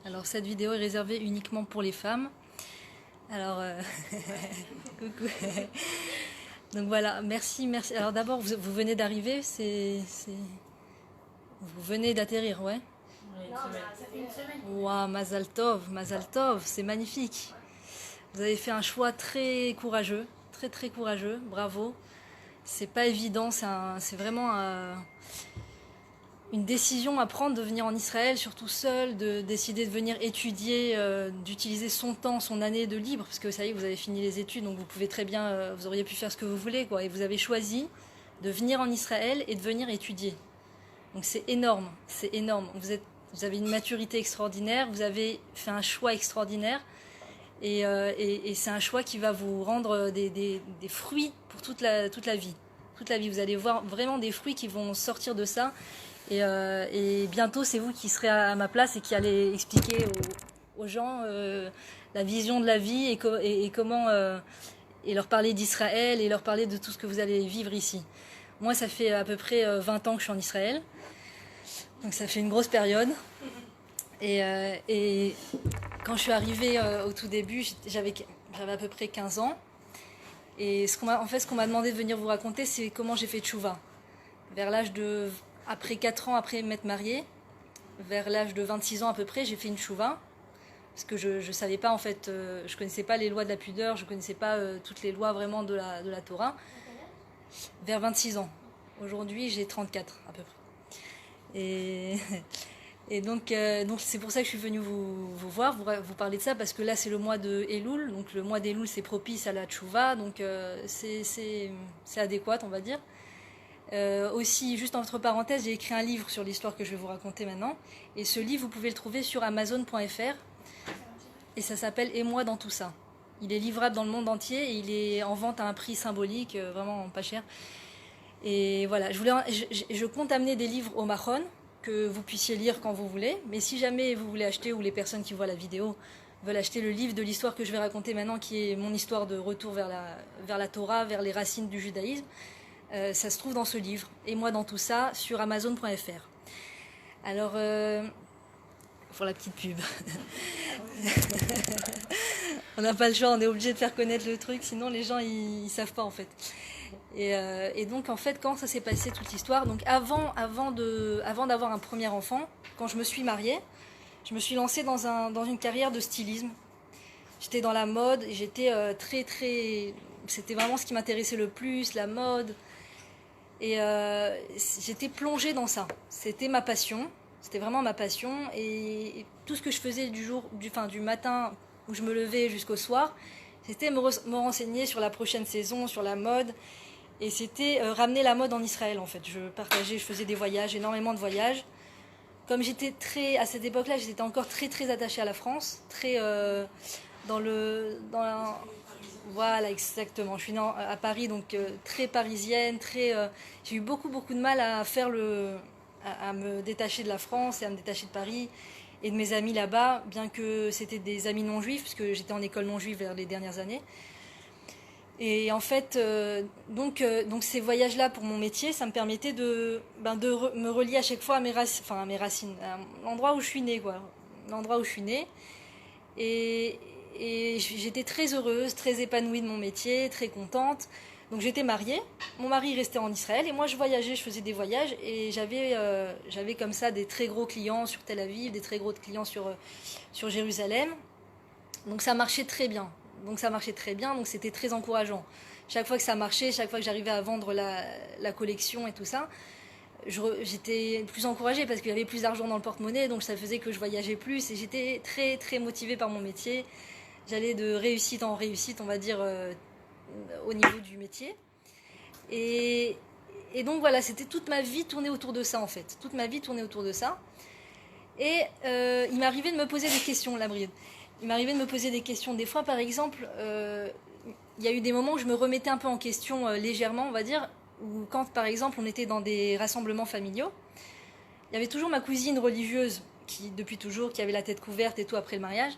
Alors cette vidéo est réservée uniquement pour les femmes. Alors, coucou. Donc voilà, merci. Alors d'abord, vous venez d'arriver, vous venez d'atterrir, ouais. Non, ça fait une semaine. Waouh, Mazal Tov, c'est magnifique. Vous avez fait un choix très courageux, très courageux, bravo. C'est pas évident, c'est vraiment une décision à prendre de venir en Israël, surtout seul, de décider de venir étudier, d'utiliser son temps, son année de libre, parce que ça y est, vous avez fini les études, donc vous pouvez très bien, vous auriez pu faire ce que vous voulez, quoi. Et vous avez choisi de venir en Israël et de venir étudier. Donc c'est énorme, c'est énorme. Vous avez une maturité extraordinaire, vous avez fait un choix extraordinaire, et c'est un choix qui va vous rendre des fruits pour toute la vie. Toute la vie, vous allez voir vraiment des fruits qui vont sortir de ça. Et bientôt, c'est vous qui serez à ma place et qui allez expliquer aux gens la vision de la vie et comment et leur parler d'Israël et leur parler de tout ce que vous allez vivre ici. Moi, ça fait à peu près 20 ans que je suis en Israël, donc ça fait une grosse période. Et quand je suis arrivée au tout début, j'avais à peu près 15 ans. Et ce qu'on m'a demandé de venir vous raconter, c'est comment j'ai fait tchouva. Vers l'âge de... Après 4 ans après m'être mariée, vers l'âge de 26 ans à peu près, j'ai fait une tchouva. Parce que je savais pas, en fait, je connaissais pas les lois de la pudeur, je connaissais pas toutes les lois vraiment de la Torah. Vers 26 ans. Aujourd'hui, j'ai 34 à peu près. Et donc c'est pour ça que je suis venue vous voir, vous parler de ça, parce que là c'est le mois de Elul, donc le mois d'Elul c'est propice à la tchouva, donc c'est adéquat, on va dire. Aussi, juste entre parenthèses, j'ai écrit un livre sur l'histoire que je vais vous raconter maintenant, et ce livre vous pouvez le trouver sur Amazon.fr, et ça s'appelle « Et moi dans tout ça ». Il est livrable dans le monde entier, et il est en vente à un prix symbolique, vraiment pas cher. Et voilà, je compte amener des livres au Mahon, que vous puissiez lire quand vous voulez, mais si jamais vous voulez acheter, ou les personnes qui voient la vidéo veulent acheter le livre de l'histoire que je vais raconter maintenant, qui est mon histoire de retour vers la Torah, vers les racines du judaïsme, ça se trouve dans ce livre, et moi dans tout ça, sur Amazon.fr. Alors, pour la petite pub. On n'a pas le choix, on est obligé de faire connaître le truc, sinon les gens ils savent pas en fait. Et donc en fait, quand ça s'est passé toute l'histoire, donc avant d'avoir un premier enfant, quand je me suis mariée, je me suis lancée dans une carrière de stylisme. J'étais dans la mode, et j'étais c'était vraiment ce qui m'intéressait le plus, la mode. Et j'étais plongée dans ça. C'était ma passion, c'était vraiment ma passion. Et tout ce que je faisais du matin où je me levais jusqu'au soir, c'était me renseigner sur la prochaine saison, sur la mode. Et c'était ramener la mode en Israël en fait. Je faisais des voyages, énormément de voyages. Comme à cette époque-là, j'étais encore très attachée à la France, très voilà, exactement. Je suis née à Paris, donc très parisienne, j'ai eu beaucoup de mal à à me détacher de la France et à me détacher de Paris et de mes amis là-bas, bien que c'était des amis non juifs, puisque j'étais en école non juive vers les dernières années. Et en fait, donc ces voyages-là pour mon métier, ça me permettait de me relier à chaque fois à mes racines, à l'endroit où je suis née, quoi. L'endroit où je suis née. Et j'étais très heureuse, très épanouie de mon métier, très contente. Donc j'étais mariée, mon mari restait en Israël, et moi je voyageais, je faisais des voyages, et j'avais comme ça des très gros clients sur Tel Aviv, des très gros clients sur Jérusalem. Donc ça marchait très bien. Donc c'était très encourageant. Chaque fois que ça marchait, chaque fois que j'arrivais à vendre la collection et tout ça, j'étais plus encouragée parce qu'il y avait plus d'argent dans le porte-monnaie, donc ça faisait que je voyageais plus, et j'étais très motivée par mon métier. J'allais de réussite en réussite, on va dire, au niveau du métier. Et donc voilà, c'était toute ma vie tournée autour de ça en fait. Toute ma vie tournée autour de ça. Et il m'arrivait de me poser des questions, la bride. Il m'arrivait de me poser des questions. Des fois, par exemple, il y a eu des moments où je me remettais un peu en question légèrement, on va dire, ou quand, par exemple, on était dans des rassemblements familiaux. Il y avait toujours ma cousine religieuse, depuis toujours, qui avait la tête couverte et tout après le mariage,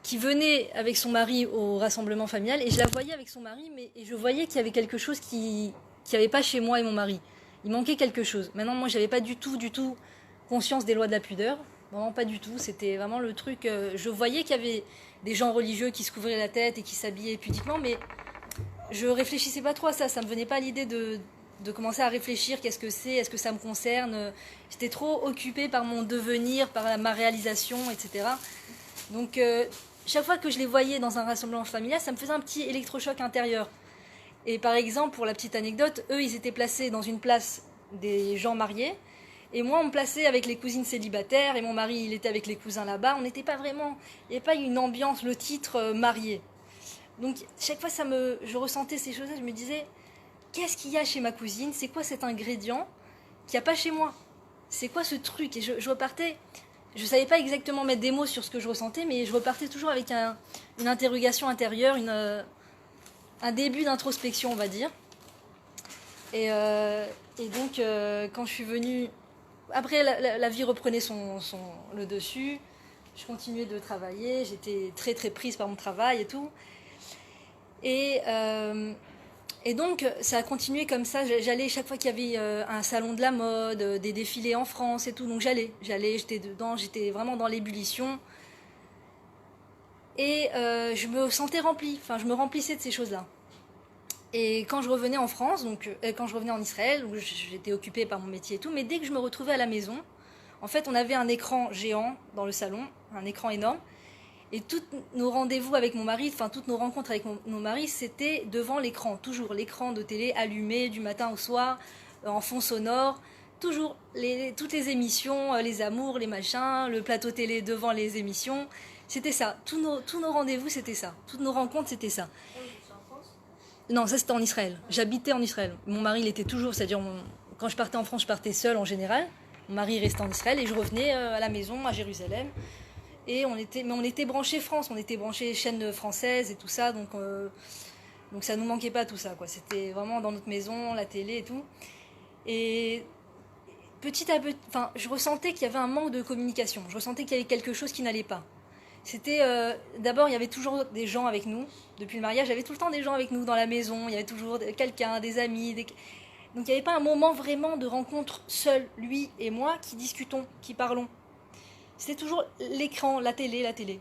qui venait avec son mari au rassemblement familial, et je la voyais avec son mari, et je voyais qu'il y avait quelque chose qui avait pas chez moi et mon mari. Il manquait quelque chose. Maintenant, moi, j'avais pas du tout conscience des lois de la pudeur. Vraiment pas du tout. C'était vraiment le truc. Je voyais qu'il y avait des gens religieux qui se couvraient la tête et qui s'habillaient pudiquement, mais je réfléchissais pas trop à ça. Ça me venait pas l'idée de commencer à réfléchir. Qu'est-ce que c'est? Est-ce que ça me concerne? J'étais trop occupée par mon devenir, par ma réalisation, etc. Donc, chaque fois que je les voyais dans un rassemblement familial, ça me faisait un petit électrochoc intérieur. Et par exemple, pour la petite anecdote, eux, ils étaient placés dans une place des gens mariés. Et moi, on me plaçait avec les cousines célibataires. Et mon mari, il était avec les cousins là-bas. On n'était pas vraiment... Il n'y avait pas une ambiance, le titre marié. Donc, chaque fois, je ressentais ces choses-là. Je me disais, qu'est-ce qu'il y a chez ma cousine? C'est quoi cet ingrédient qu'il n'y a pas chez moi? C'est quoi ce truc? Et je repartais... Je ne savais pas exactement mettre des mots sur ce que je ressentais, mais je repartais toujours avec une interrogation intérieure, un début d'introspection, on va dire. Et donc, quand je suis venue... Après, la vie reprenait le dessus. Je continuais de travailler. J'étais très, très prise par mon travail et tout. Et donc, ça a continué comme ça. J'allais chaque fois qu'il y avait un salon de la mode, des défilés en France et tout. Donc, j'étais dedans, j'étais vraiment dans l'ébullition. Et je me sentais remplie. Enfin, je me remplissais de ces choses-là. Et quand je revenais en France, quand je revenais en Israël, où j'étais occupée par mon métier et tout, mais dès que je me retrouvais à la maison, en fait, on avait un écran géant dans le salon, un écran énorme. Et tous nos rendez-vous avec mon mari, enfin toutes nos rencontres avec nos maris, c'était devant l'écran, toujours l'écran de télé allumé du matin au soir, en fond sonore, toujours toutes les émissions, les amours, les machins, le plateau télé devant les émissions, c'était ça. Tous nos rendez-vous, c'était ça. Toutes nos rencontres, c'était ça. Non, ça c'était en Israël. J'habitais en Israël. Mon mari, il était toujours, c'est-à-dire quand je partais en France, je partais seule en général. Mon mari restait en Israël et je revenais à la maison, à Jérusalem. Et on était branchés France, on était branchés chaînes françaises et tout ça, donc ça nous manquait pas tout ça, quoi. C'était vraiment dans notre maison, la télé et tout. Et petit à petit, enfin, je ressentais qu'il y avait un manque de communication. Je ressentais qu'il y avait quelque chose qui n'allait pas. C'était d'abord, il y avait toujours des gens avec nous. Depuis le mariage, il y avait tout le temps des gens avec nous dans la maison. Il y avait toujours quelqu'un, des amis. Donc il n'y avait pas un moment vraiment de rencontre seul, lui et moi, qui discutons, qui parlons. C'était toujours l'écran, la télé.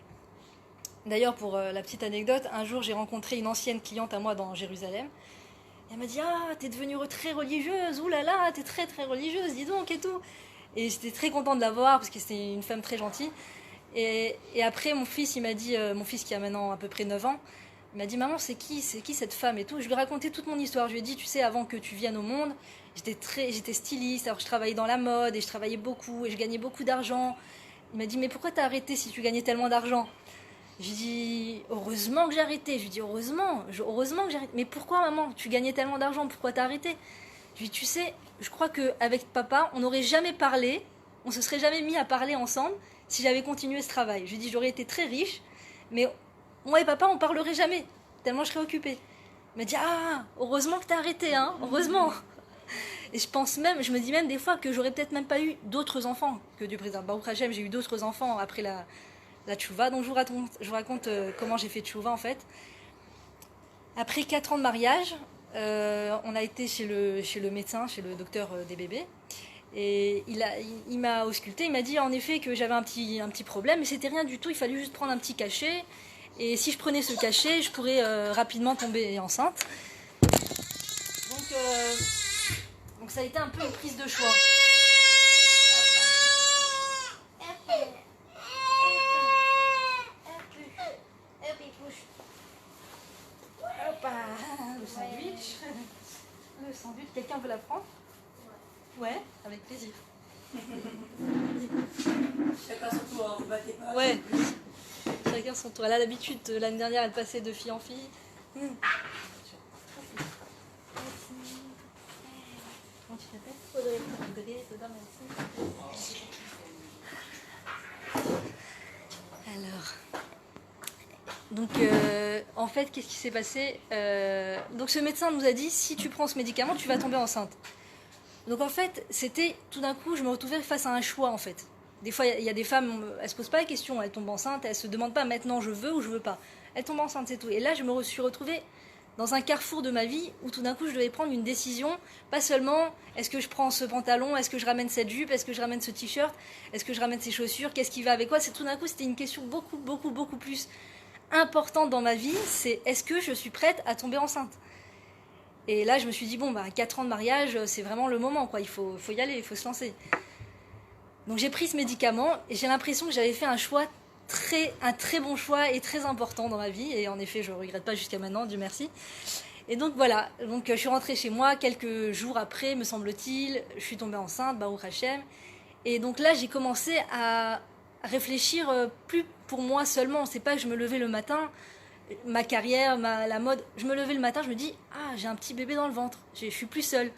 D'ailleurs, pour la petite anecdote, un jour, j'ai rencontré une ancienne cliente à moi dans Jérusalem. Et elle m'a dit « Ah, t'es devenue très religieuse, oulala, t'es très très religieuse, dis donc et tout ». Et j'étais très contente de la voir parce que c'était une femme très gentille. Et après, mon fils, il m'a dit, mon fils qui a maintenant à peu près 9 ans, il m'a dit « Maman, c'est qui cette femme et tout ?» Je lui ai raconté toute mon histoire. Je lui ai dit « Tu sais, avant que tu viennes au monde, j'étais styliste, alors je travaillais dans la mode et je travaillais beaucoup et je gagnais beaucoup d'argent. » Il m'a dit « Mais pourquoi t'as arrêté si tu gagnais tellement d'argent ?» J'ai dit « Heureusement que j'ai arrêté. » Je lui ai dit « Heureusement que j'ai arrêté. Mais pourquoi, maman? Tu gagnais tellement d'argent, pourquoi t'as arrêté ?» Je lui ai dit « Tu sais, je crois qu'avec papa, on n'aurait jamais parlé, on se serait jamais mis à parler ensemble si j'avais continué ce travail. » Je lui ai dit « J'aurais été très riche, mais moi et papa, on parlerait jamais, tellement je serais occupée. » Il m'a dit « Ah, heureusement que t'as arrêté, hein, heureusement. » Et je me dis même des fois que j'aurais peut-être même pas eu d'autres enfants que Dieu préserve. Baruch Hashem, j'ai eu d'autres enfants après la tchouva. Donc je vous raconte comment j'ai fait tchouva en fait. Après 4 ans de mariage, on a été chez le médecin, chez le docteur des bébés. Et il m'a ausculté, il m'a dit en effet que j'avais un petit problème, mais c'était rien du tout, il fallait juste prendre un petit cachet. Et si je prenais ce cachet, je pourrais rapidement tomber enceinte. Donc ça a été un peu une prise de choix. Le sandwich. Le sandwich, quelqu'un veut la prendre? Ouais, avec plaisir. Chacun son tour, vous battez pas. Ouais, chacun son tour. Elle a l'habitude, l'année dernière, elle passait de fille en fille. Comment tu t'appelles? Audrey, merci. Alors, donc en fait, qu'est-ce qui s'est passé? Donc ce médecin nous a dit, si tu prends ce médicament, tu vas tomber enceinte. Donc en fait, c'était tout d'un coup, je me retrouvais face à un choix en fait. Des fois, il y a des femmes, elles se posent pas la question, elles tombent enceintes, elles se demandent pas maintenant je veux ou je veux pas. Elles tombent enceintes, c'est tout. Et là, je me suis retrouvée dans un carrefour de ma vie où tout d'un coup je devais prendre une décision, pas seulement est-ce que je prends ce pantalon, est-ce que je ramène cette jupe, est-ce que je ramène ce t-shirt, est-ce que je ramène ces chaussures, qu'est-ce qui va avec quoi. C'est tout d'un coup c'était une question beaucoup plus importante dans ma vie, c'est est-ce que je suis prête à tomber enceinte. Et là je me suis dit bon 4 ans de mariage c'est vraiment le moment quoi, il faut y aller, il faut se lancer. Donc j'ai pris ce médicament et j'ai l'impression que j'avais fait un très bon choix et très important dans ma vie, et en effet je ne regrette pas jusqu'à maintenant, Dieu merci. Et donc voilà, donc je suis rentrée chez moi quelques jours après me semble-t-il, je suis tombée enceinte, Baruch Hashem, et donc là j'ai commencé à réfléchir plus pour moi seulement. C'est pas que je me levais le matin, ma carrière, la mode, je me levais le matin, je me dis ah j'ai un petit bébé dans le ventre, je suis plus seule,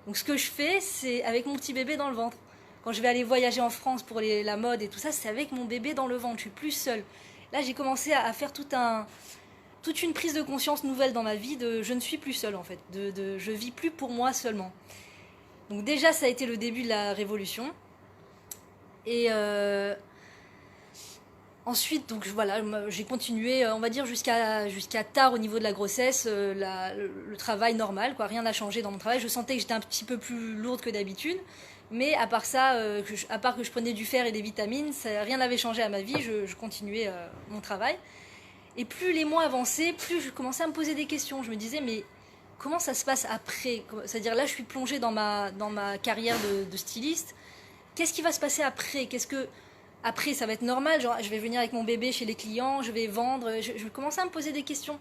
donc ce que je fais c'est avec mon petit bébé dans le ventre. Quand je vais aller voyager en France pour la mode et tout ça, c'est avec mon bébé dans le ventre, je suis plus seule. Là, j'ai commencé à faire toute une prise de conscience nouvelle dans ma vie de je ne suis plus seule en fait, je vis plus pour moi seulement. Donc déjà, ça a été le début de la révolution. Et ensuite, donc voilà, j'ai continué, on va dire jusqu'à tard au niveau de la grossesse, le travail normal, quoi. Rien n'a changé dans mon travail. Je sentais que j'étais un petit peu plus lourde que d'habitude. Mais à part ça, à part que je prenais du fer et des vitamines, rien n'avait changé à ma vie, je continuais mon travail. Et plus les mois avançaient, plus je commençais à me poser des questions. Je me disais, mais comment ça se passe après ? C'est-à-dire là, je suis plongée dans ma carrière de styliste. Qu'est-ce qui va se passer après ? Après, ça va être normal, genre je vais venir avec mon bébé chez les clients, je vais vendre, je commençais à me poser des questions.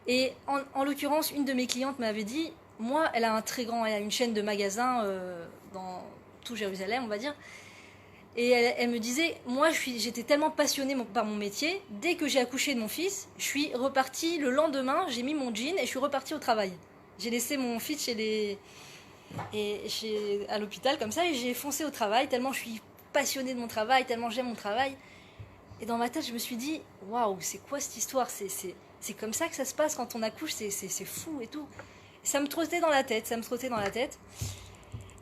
Et en l'occurrence, une de mes clientes m'avait dit, moi, elle a une chaîne de magasins dans tout Jérusalem, on va dire. Et elle me disait, moi, j'étais tellement passionnée par mon métier. Dès que j'ai accouché de mon fils, je suis repartie le lendemain, j'ai mis mon jean et je suis repartie au travail. J'ai laissé mon fils à l'hôpital comme ça et j'ai foncé au travail tellement je suis passionnée de mon travail, tellement j'aime mon travail. Et dans ma tête, je me suis dit, waouh, c'est quoi cette histoire ? C'est comme ça que ça se passe quand on accouche, c'est fou et tout. Ça me trottait dans la tête.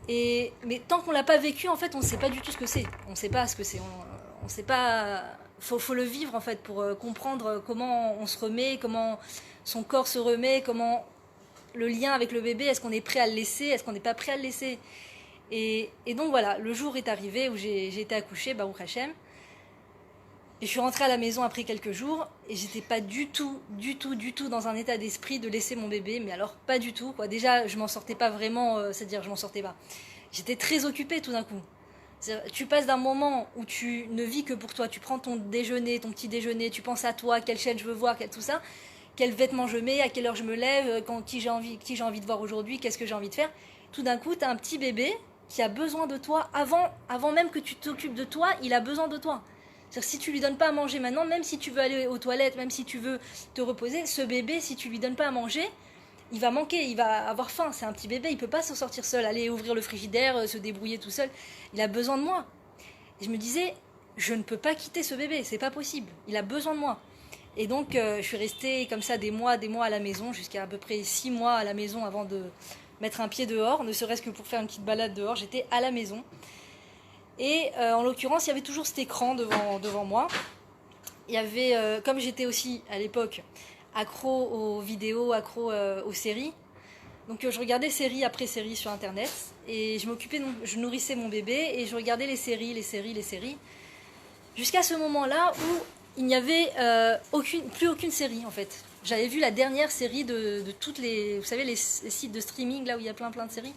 Mais tant qu'on l'a pas vécu, en fait, on ne sait pas du tout ce que c'est. On ne sait pas ce que c'est. On sait pas. Faut le vivre en fait pour comprendre comment on se remet, comment son corps se remet, comment le lien avec le bébé. Est-ce qu'on est prêt à le laisser ? Est-ce qu'on n'est pas prêt à le laisser ? Et donc voilà, le jour est arrivé où j'ai été accouchée, Baruch Hashem. Et je suis rentrée à la maison après quelques jours et j'étais pas du tout dans un état d'esprit de laisser mon bébé, mais alors pas du tout, quoi. Déjà, je m'en sortais pas vraiment, c'est-à-dire je m'en sortais pas. J'étais très occupée tout d'un coup. Tu passes d'un moment où tu ne vis que pour toi, tu prends ton déjeuner, ton petit déjeuner, tu penses à toi, quelle chaîne je veux voir, tout ça, quels vêtements je mets, à quelle heure je me lève, qui j'ai envie de voir aujourd'hui, qu'est-ce que j'ai envie de faire. Tout d'un coup, tu as un petit bébé qui a besoin de toi avant même que tu t'occupes de toi, il a besoin de toi. C'est-à-dire, si tu lui donnes pas à manger maintenant, même si tu veux aller aux toilettes, même si tu veux te reposer, ce bébé, si tu lui donnes pas à manger, il va manquer, il va avoir faim. C'est un petit bébé, il peut pas s'en sortir seul, aller ouvrir le frigidaire, se débrouiller tout seul. Il a besoin de moi. Et je me disais, je ne peux pas quitter ce bébé, c'est pas possible. Il a besoin de moi. Et donc, je suis restée comme ça des mois à la maison, jusqu'à à peu près 6 mois à la maison avant de mettre un pied dehors, ne serait-ce que pour faire une petite balade dehors. J'étais à la maison. Et en l'occurrence, il y avait toujours cet écran devant moi. Il y avait, comme j'étais aussi à l'époque accro aux vidéos, accro aux séries, donc je regardais série après série sur Internet et je nourrissais mon bébé et je regardais les séries, jusqu'à ce moment-là où il n'y avait plus aucune série en fait. J'avais vu la dernière série de toutes les, vous savez, les sites de streaming là où il y a plein de séries.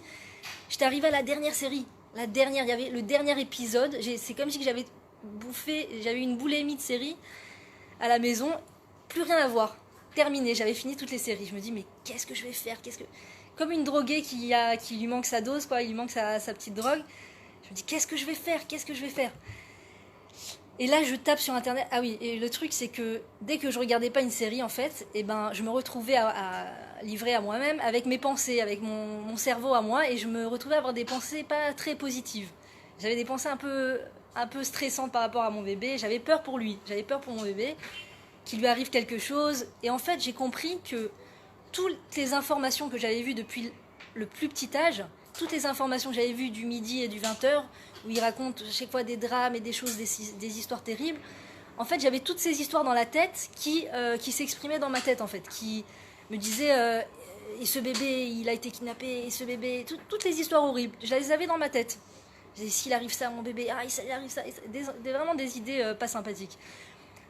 J'étais arrivée à la dernière série. Il y avait le dernier épisode. C'est comme si j'avais une boulimie de séries à la maison. Plus rien à voir. Terminé, j'avais fini toutes les séries. Je me dis, mais qu'est-ce que je vais faire ? Comme une droguée qui lui manque sa dose, quoi. Il lui manque sa petite drogue. Je me dis, qu'est-ce que je vais faire ? Et là, je tape sur Internet. Ah oui, et le truc, c'est que dès que je regardais pas une série, en fait, je me retrouvais à livrer à moi-même avec mes pensées, avec mon cerveau à moi, et je me retrouvais à avoir des pensées pas très positives. J'avais des pensées un peu stressantes par rapport à mon bébé. J'avais peur pour lui, j'avais peur pour mon bébé, qu'il lui arrive quelque chose. Et en fait, j'ai compris que toutes les informations que j'avais vues depuis le plus petit âge, toutes les informations que j'avais vues du midi et du 20h, où il raconte à chaque fois des drames et des choses, des histoires terribles. En fait, j'avais toutes ces histoires dans la tête qui s'exprimaient dans ma tête, en fait, me disait et ce bébé, il a été kidnappé, et ce bébé, toutes les histoires horribles, je les avais dans ma tête. Je disais, s'il arrive ça à mon bébé, il arrive ça, vraiment des idées pas sympathiques.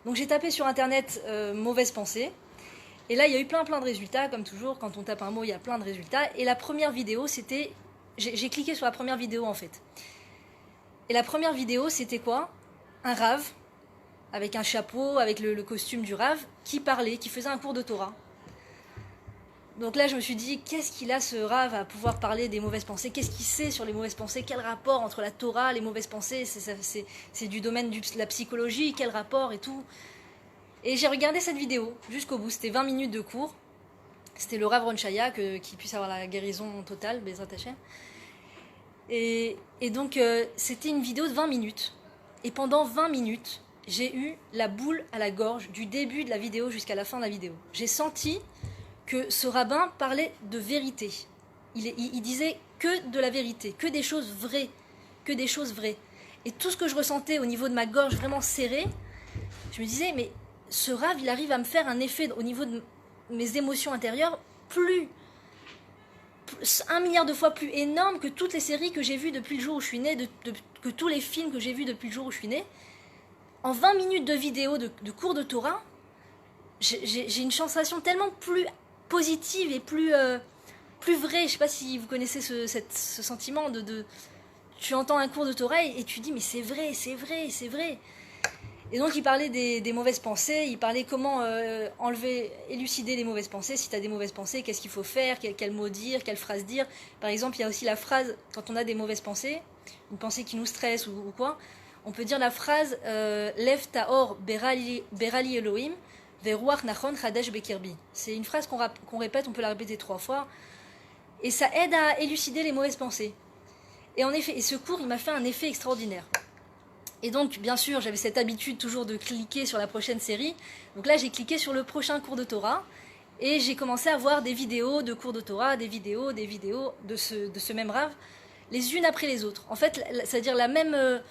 Donc j'ai tapé sur internet mauvaise pensée, et là il y a eu plein de résultats, comme toujours, quand on tape un mot, il y a plein de résultats, et la première vidéo, c'était, j'ai cliqué sur la première vidéo en fait. Et la première vidéo, c'était quoi? Un rave, avec un chapeau, avec le costume du rave, qui parlait, qui faisait un cours de Torah. Donc là, je me suis dit, qu'est-ce qu'il a ce rave à pouvoir parler des mauvaises pensées? Qu'est-ce qu'il sait sur les mauvaises pensées? Quel rapport entre la Torah, les mauvaises pensées? C'est du domaine de la psychologie, quel rapport et tout? Et j'ai regardé cette vidéo jusqu'au bout. C'était 20 minutes de cours. C'était le rave Ron Shaya, qui puisse avoir la guérison totale, Bezrat Hashem. Et donc, c'était une vidéo de 20 minutes. Et pendant 20 minutes, j'ai eu la boule à la gorge du début de la vidéo jusqu'à la fin de la vidéo. J'ai senti que ce rabbin parlait de vérité. Il disait que de la vérité, que des choses vraies, que des choses vraies. Et tout ce que je ressentais au niveau de ma gorge vraiment serrée, je me disais, mais ce rave, il arrive à me faire un effet au niveau de mes émotions intérieures plus 1 milliard de fois plus énorme que toutes les séries que j'ai vues depuis le jour où je suis née, que tous les films que j'ai vus depuis le jour où je suis née. En 20 minutes de vidéo de cours de Torah, j'ai une sensation tellement plus positive et plus vraie. Je ne sais pas si vous connaissez ce sentiment tu entends un cours de Torah et tu dis mais c'est vrai, c'est vrai, c'est vrai. Et donc il parlait des mauvaises pensées, il parlait comment élucider les mauvaises pensées. Si tu as des mauvaises pensées, qu'est-ce qu'il faut faire, quel mot dire, quelle phrase dire. Par exemple, il y a aussi la phrase, quand on a des mauvaises pensées, une pensée qui nous stresse ou quoi, on peut dire la phrase Lev ta'or berali Elohim veruach nachon chadesh bekirbi. C'est une phrase qu'on répète, on peut la répéter 3 fois, et ça aide à élucider les mauvaises pensées. Et en effet, ce cours, il m'a fait un effet extraordinaire. Et donc, bien sûr, j'avais cette habitude toujours de cliquer sur la prochaine série. Donc là, j'ai cliqué sur le prochain cours de Torah. Et j'ai commencé à voir des vidéos de cours de Torah, des vidéos de ce même rave, les unes après les autres. En fait, c'est-à-dire la même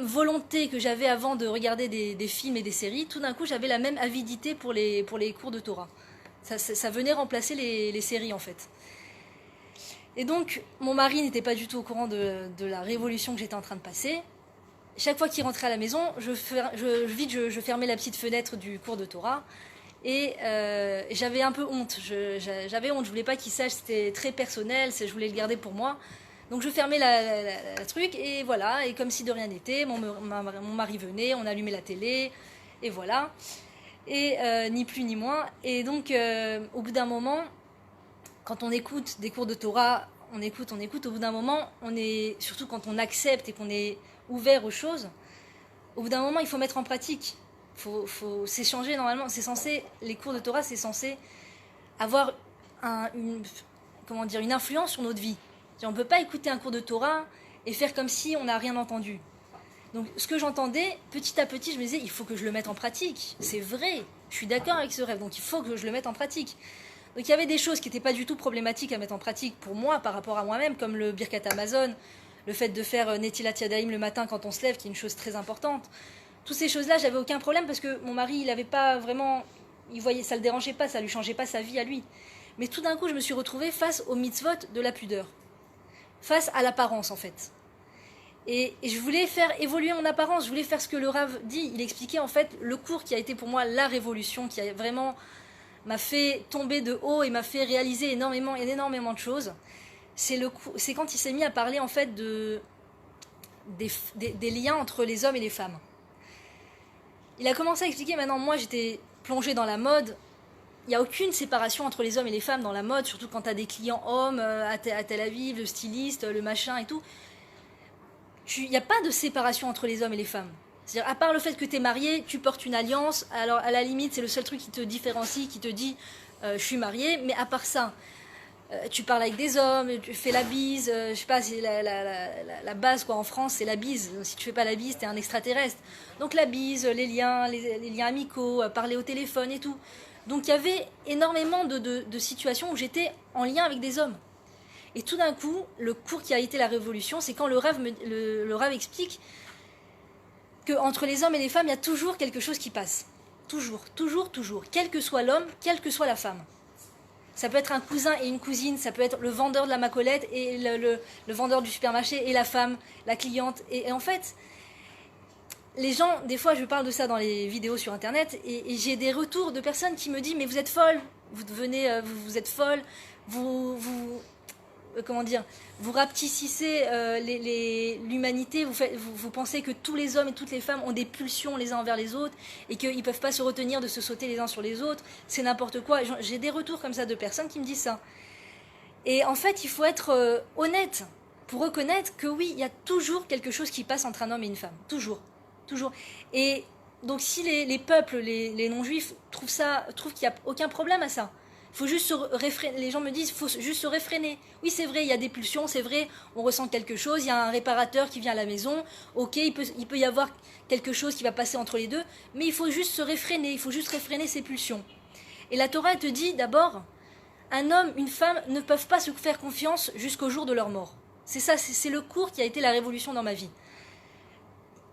volonté que j'avais avant de regarder des films et des séries, tout d'un coup, j'avais la même avidité pour les cours de Torah. Ça venait remplacer les séries, en fait. Et donc, mon mari n'était pas du tout au courant de la révolution que j'étais en train de passer. Chaque fois qu'il rentrait à la maison, je fermais la petite fenêtre du cours de Torah. Et j'avais un peu honte. J'avais honte, je voulais pas qu'il sache, c'était très personnel, je voulais le garder pour moi. Donc je fermais la truc, et voilà. Et comme si de rien n'était, mon mari venait, on allumait la télé, et voilà. Et ni plus ni moins. Et donc, au bout d'un moment, quand on écoute des cours de Torah, on écoute, au bout d'un moment, surtout quand on accepte et qu'on est ouvert aux choses, au bout d'un moment, il faut mettre en pratique. C'est changé normalement. Les cours de Torah, c'est censé avoir une influence sur notre vie. On ne peut pas écouter un cours de Torah et faire comme si on n'a rien entendu. Donc, ce que j'entendais, petit à petit, je me disais, il faut que je le mette en pratique. C'est vrai, je suis d'accord avec ce rêve, donc il faut que je le mette en pratique. Donc il y avait des choses qui n'étaient pas du tout problématiques à mettre en pratique pour moi, par rapport à moi-même, comme le Birkat Amazon, le fait de faire Netilat Yadayim le matin quand on se lève, qui est une chose très importante. Toutes ces choses-là, j'avais aucun problème parce que mon mari, il n'avait pas vraiment... ça ne le dérangeait pas, ça ne lui changeait pas sa vie à lui. Mais tout d'un coup, je me suis retrouvée face au mitzvot de la pudeur. Face à l'apparence, en fait. Et je voulais faire évoluer mon apparence, je voulais faire ce que le Rav dit. Il expliquait, en fait, le cours qui a été pour moi la révolution, qui a vraiment... m'a fait tomber de haut et m'a fait réaliser énormément de choses. C'est quand il s'est mis à parler en fait des liens entre les hommes et les femmes. Il a commencé à expliquer, maintenant moi j'étais plongée dans la mode, il n'y a aucune séparation entre les hommes et les femmes dans la mode, surtout quand tu as des clients hommes à Tel Aviv, le styliste, le machin et tout. Il n'y a pas de séparation entre les hommes et les femmes. C'est-à-dire, à part le fait que tu es marié, tu portes une alliance, alors à la limite, c'est le seul truc qui te différencie, qui te dit je suis marié, mais à part ça, tu parles avec des hommes, tu fais la bise, je sais pas, c'est la base quoi en France, c'est la bise. Si tu fais pas la bise, t'es un extraterrestre. Donc la bise, les liens amicaux, parler au téléphone et tout. Donc il y avait énormément de situations où j'étais en lien avec des hommes. Et tout d'un coup, le cours qui a été la révolution, c'est quand le Rav explique qu'entre les hommes et les femmes, il y a toujours quelque chose qui passe. Toujours, toujours, toujours. Quel que soit l'homme, quelle que soit la femme. Ça peut être un cousin et une cousine, ça peut être le vendeur de la macolette et le vendeur du supermarché et la femme, la cliente. Et en fait, les gens, des fois je parle de ça dans les vidéos sur internet et j'ai des retours de personnes qui me disent mais vous êtes folle, vous êtes folle, comment dire, vous rapetissez l'humanité, vous pensez que tous les hommes et toutes les femmes ont des pulsions les uns envers les autres et qu'ils ne peuvent pas se retenir de se sauter les uns sur les autres, c'est n'importe quoi. J'ai des retours comme ça de personnes qui me disent ça. Et en fait, il faut être honnête pour reconnaître que oui, il y a toujours quelque chose qui passe entre un homme et une femme. Toujours. Toujours. Et donc si les peuples, les non-juifs trouvent qu'il n'y a aucun problème à ça, faut juste se réfréner. Les gens me disent, il faut juste se réfréner. Oui, c'est vrai, il y a des pulsions, c'est vrai, on ressent quelque chose, il y a un réparateur qui vient à la maison, ok, il peut y avoir quelque chose qui va passer entre les deux, mais il faut juste se réfréner, il faut juste réfréner ses pulsions. Et la Torah te dit d'abord, un homme, une femme ne peuvent pas se faire confiance jusqu'au jour de leur mort. C'est ça, c'est le cours qui a été la révolution dans ma vie.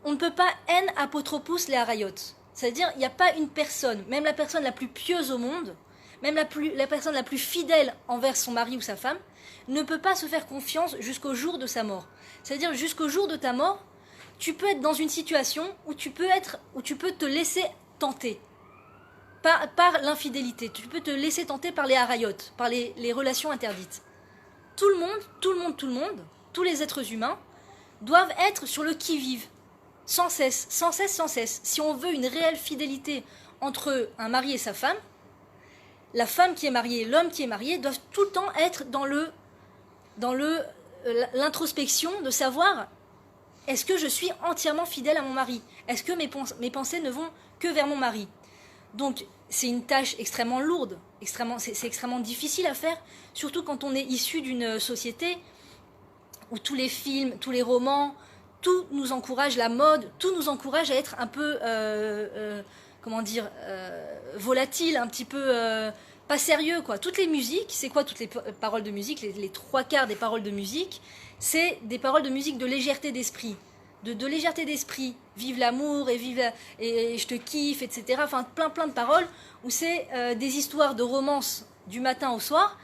On ne peut pas en apotropous les harayot. C'est-à-dire, il n'y a pas une personne, même la personne la plus pieuse au monde, même la personne la plus fidèle envers son mari ou sa femme, ne peut pas se faire confiance jusqu'au jour de sa mort. C'est-à-dire, jusqu'au jour de ta mort, tu peux être dans une situation où tu peux te laisser tenter par l'infidélité. Tu peux te laisser tenter par les harayot, par les relations interdites. Tout le monde, tous les êtres humains, doivent être sur le qui-vive. Sans cesse. Si on veut une réelle fidélité entre un mari et sa femme, la femme qui est mariée, l'homme qui est marié, doivent tout le temps être dans l'introspection de savoir est-ce que je suis entièrement fidèle à mon mari? Est-ce que mes pensées ne vont que vers mon mari? Donc c'est une tâche extrêmement lourde, c'est extrêmement difficile à faire, surtout quand on est issu d'une société où tous les films, tous les romans, tout nous encourage, la mode, tout nous encourage à être un peu, volatile, un petit peu pas sérieux, quoi. Toutes les musiques, c'est quoi toutes les paroles de musique, les trois quarts des paroles de musique, c'est des paroles de musique de légèreté d'esprit. De légèreté d'esprit. Vive l'amour et et je te kiffe, etc. Enfin, plein de paroles où c'est des histoires de romance du matin au soir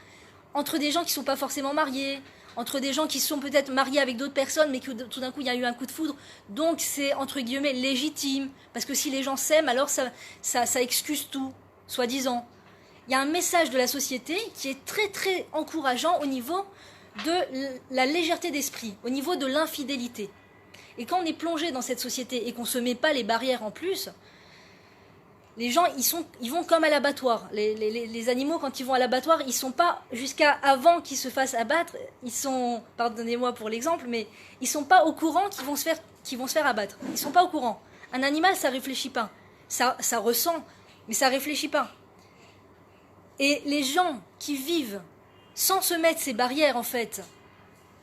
entre des gens qui ne sont pas forcément mariés, entre des gens qui sont peut-être mariés avec d'autres personnes, mais que tout d'un coup, il y a eu un coup de foudre. Donc, c'est, entre guillemets, légitime. Parce que si les gens s'aiment, alors ça excuse tout, soi-disant. Il y a un message de la société qui est très, très encourageant au niveau de la légèreté d'esprit, au niveau de l'infidélité. Et quand on est plongé dans cette société et qu'on ne se met pas les barrières en plus, les gens, ils vont comme à l'abattoir. Les animaux, quand ils vont à l'abattoir, ils ne sont pas, jusqu'à avant qu'ils se fassent abattre, ils sont, pardonnez-moi pour l'exemple, mais ils ne sont pas au courant qu'ils vont se faire abattre. Ils ne sont pas au courant. Un animal, ça ne réfléchit pas. Ça ressent, mais ça ne réfléchit pas. Et les gens qui vivent sans se mettre ces barrières, en fait,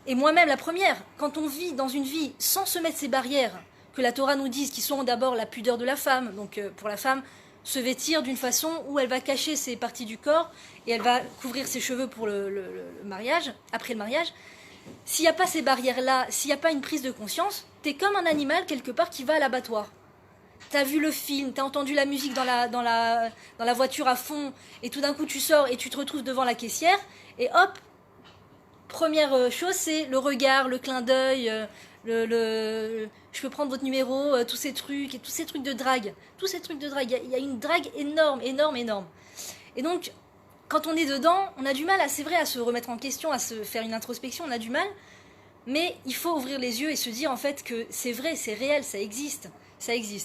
et moi-même la première, quand on vit dans une vie sans se mettre ces barrières, que la Torah nous dise, qui sont d'abord la pudeur de la femme, donc pour la femme, se vêtir d'une façon où elle va cacher ses parties du corps et elle va couvrir ses cheveux pour le mariage, après le mariage. S'il n'y a pas ces barrières-là, s'il n'y a pas une prise de conscience, t'es comme un animal quelque part qui va à l'abattoir. T'as vu le film, t'as entendu la musique dans la voiture à fond, et tout d'un coup tu sors et tu te retrouves devant la caissière, et hop, première chose, c'est le regard, le clin d'œil, je peux prendre votre numéro, tous ces trucs de drague. Tous ces trucs de drague. Il y a une drague énorme. Et donc, quand on est dedans, on a du mal, c'est vrai, à se remettre en question, à se faire une introspection, on a du mal. Mais il faut ouvrir les yeux et se dire en fait que c'est vrai, c'est réel, ça existe.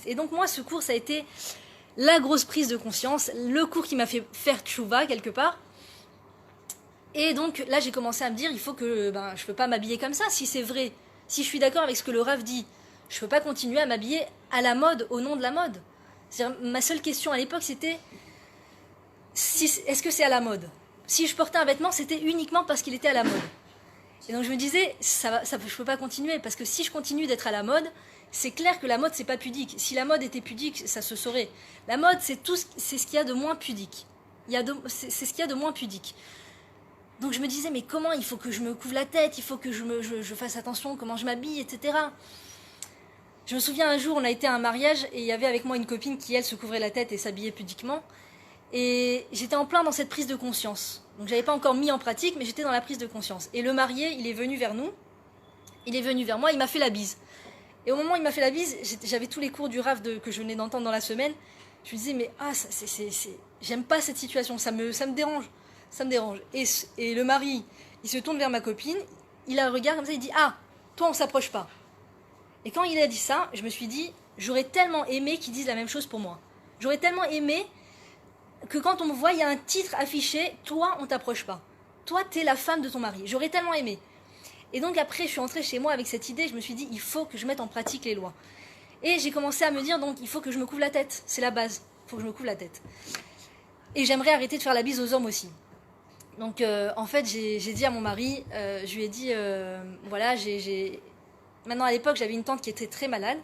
Et donc moi, ce cours, ça a été la grosse prise de conscience, le cours qui m'a fait faire tchouva quelque part. Et donc là, j'ai commencé à me dire, il faut que je peux pas m'habiller comme ça, si c'est vrai. Si je suis d'accord avec ce que le Rav dit, je peux pas continuer à m'habiller à la mode, au nom de la mode. C'est-à-dire, ma seule question à l'époque, c'était est-ce que c'est à la mode? Si je portais un vêtement, c'était uniquement parce qu'il était à la mode. Et donc je me disais, je peux pas continuer, parce que si je continue d'être à la mode, c'est clair que la mode, c'est pas pudique. Si la mode était pudique, ça se saurait. La mode, c'est ce qu'il y a de moins pudique. C'est ce qu'il y a de moins pudique. Donc je me disais, mais comment? Il faut que je me couvre la tête, il faut que je fasse attention comment je m'habille, etc. Je me souviens un jour, on a été à un mariage et il y avait avec moi une copine qui, elle, se couvrait la tête et s'habillait pudiquement. Et j'étais en plein dans cette prise de conscience. Donc j'avais pas encore mis en pratique, mais j'étais dans la prise de conscience. Et le marié, il est venu vers nous, il est venu vers moi, il m'a fait la bise. Et au moment où il m'a fait la bise, j'avais tous les cours du Rav que je venais d'entendre dans la semaine. Je me disais, mais j'aime pas cette situation, ça me dérange. Ça me dérange. Et le mari, il se tourne vers ma copine, il la regarde comme ça, il dit, ah, toi on s'approche pas. Et quand il a dit ça, je me suis dit, j'aurais tellement aimé qu'il dise la même chose pour moi. J'aurais tellement aimé que quand on me voit, il y a un titre affiché, toi on t'approche pas. Toi t'es la femme de ton mari. J'aurais tellement aimé. Et donc après, je suis entrée chez moi avec cette idée, je me suis dit, il faut que je mette en pratique les lois. Et j'ai commencé à me dire, donc il faut que je me couvre la tête. C'est la base, il faut que je me couvre la tête. Et j'aimerais arrêter de faire la bise aux hommes aussi. Donc en fait, j'ai dit à mon mari, je lui ai dit, voilà, maintenant à l'époque, j'avais une tante qui était très malade.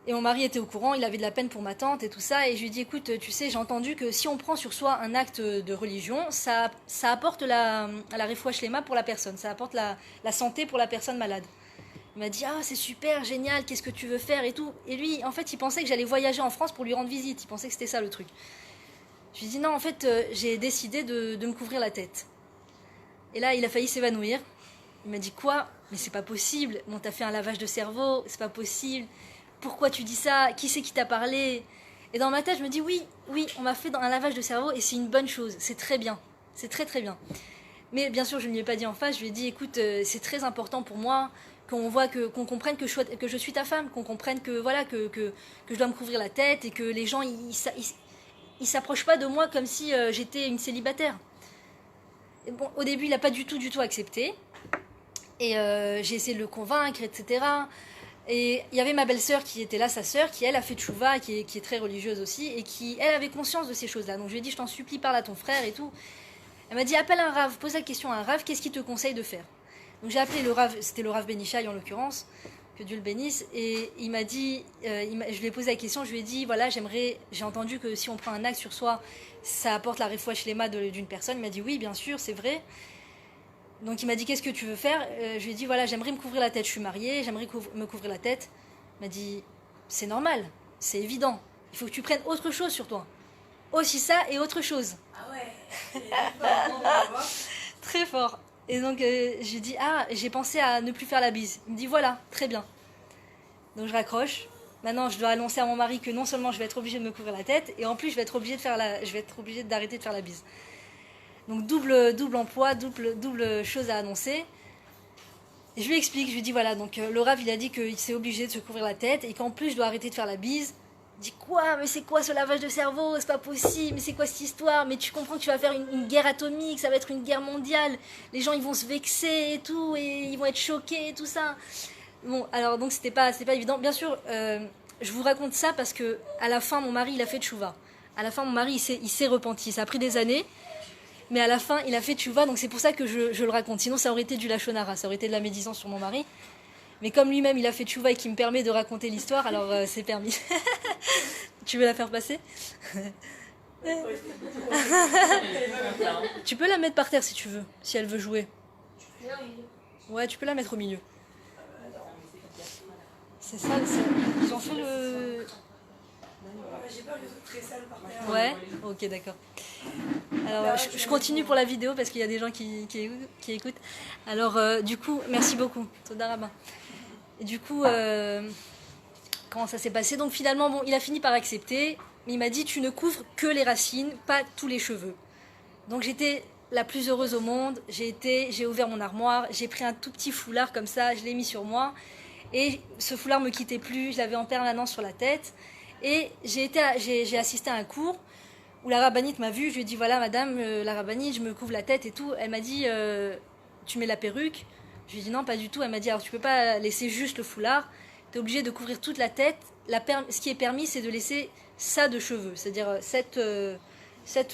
Et mon mari était au courant, il avait de la peine pour ma tante et tout ça. Et je lui ai dit, écoute, tu sais, j'ai entendu que si on prend sur soi un acte de religion, ça apporte la refoua shlema pour la personne. Ça apporte la santé pour la personne malade. Il m'a dit, ah, c'est super, génial, qu'est-ce que tu veux faire et tout. Et lui, en fait, il pensait que j'allais voyager en France pour lui rendre visite. Il pensait que c'était ça le truc. Je lui ai dit, non, en fait, j'ai décidé de me couvrir la tête. Et là, il a failli s'évanouir. Il m'a dit, quoi? Mais c'est pas possible. Bon, t'as fait un lavage de cerveau, c'est pas possible. Pourquoi tu dis ça? Qui c'est qui t'a parlé? Et dans ma tête, je me dis, oui, on m'a fait un lavage de cerveau et c'est une bonne chose. C'est très bien. C'est très, très bien. Mais bien sûr, je ne lui ai pas dit en face. Je lui ai dit, écoute, c'est très important pour moi qu'on voit qu'on comprenne que je suis ta femme, qu'on comprenne que voilà que je dois me couvrir la tête et que les gens ils s'approchent pas de moi comme si j'étais une célibataire. Et bon, au début, il n'a pas du tout accepté. Et j'ai essayé de le convaincre, etc. Et il y avait ma belle-sœur qui était là, sa sœur, qui elle a fait tchouva, qui est très religieuse aussi, et qui elle avait conscience de ces choses-là. Donc je lui ai dit, je t'en supplie, parle à ton frère et tout. Elle m'a dit, appelle un Rav, pose la question à un Rav, qu'est-ce qu'il te conseille de faire? Donc j'ai appelé le Rav, c'était le Rav Benichai en l'occurrence, que Dieu le bénisse, et il m'a dit, je lui ai posé la question, je lui ai dit, voilà, j'ai entendu que si on prend un acte sur soi, ça apporte la refoua shlema d'une personne. Il m'a dit, oui, bien sûr, c'est vrai. Donc il m'a dit, qu'est-ce que tu veux faire? Je lui ai dit, voilà, j'aimerais me couvrir la tête, je suis mariée, j'aimerais me couvrir la tête. Il m'a dit, c'est normal, c'est évident, il faut que tu prennes autre chose sur toi. Aussi ça et autre chose. Ah ouais. Très fort. Et donc j'ai dit, ah, j'ai pensé à ne plus faire la bise. Il me dit, voilà, très bien. Donc je raccroche. Maintenant, je dois annoncer à mon mari que non seulement je vais être obligée de me couvrir la tête, et en plus je vais être obligée d'arrêter de faire la bise. Donc double emploi, double chose à annoncer. Et je lui explique, je lui dis voilà, donc le Rav il a dit qu'il s'est obligé de se couvrir la tête et qu'en plus je dois arrêter de faire la bise. Il dit quoi? Mais c'est quoi ce lavage de cerveau? C'est pas possible, mais c'est quoi cette histoire? Mais tu comprends que tu vas faire une guerre atomique, ça va être une guerre mondiale. Les gens ils vont se vexer et tout, et ils vont être choqués et tout ça. Bon, alors donc c'était pas évident. Bien sûr, je vous raconte ça parce que à la fin mon mari il a fait tchouva. À la fin mon mari il s'est repenti. Ça a pris des années. Mais à la fin, il a fait tchouva, donc c'est pour ça que je le raconte. Sinon, ça aurait été du lachonara, ça aurait été de la médisance sur mon mari. Mais comme lui-même, il a fait tchouva et qu'il me permet de raconter l'histoire, alors c'est permis. Tu veux la faire passer? Tu peux la mettre par terre si tu veux, si elle veut jouer. Ouais, tu peux la mettre au milieu. C'est ça, ils ont fait le... J'ai peur que ce soit très sale par terre. Ouais, ok, d'accord. Alors, je continue pour la vidéo parce qu'il y a des gens qui écoutent. Alors, du coup, merci beaucoup. Toda Rabba. Et du coup, comment ça s'est passé? Donc, finalement, bon, il a fini par accepter. Mais il m'a dit, tu ne couvres que les racines, pas tous les cheveux. Donc, j'étais la plus heureuse au monde. J'ai ouvert mon armoire, j'ai pris un tout petit foulard comme ça, je l'ai mis sur moi. Et ce foulard me quittait plus, je l'avais en permanence sur la tête. Et j'ai assisté à un cours où la rabbinite m'a vue. Je lui ai dit, voilà madame, la rabbinite, je me couvre la tête et tout. Elle m'a dit, tu mets la perruque? Je lui ai dit non, pas du tout. Elle m'a dit, alors tu peux pas laisser juste le foulard, tu es obligé de couvrir toute la tête. Ce qui est permis, c'est de laisser ça de cheveux, c'est-à-dire cette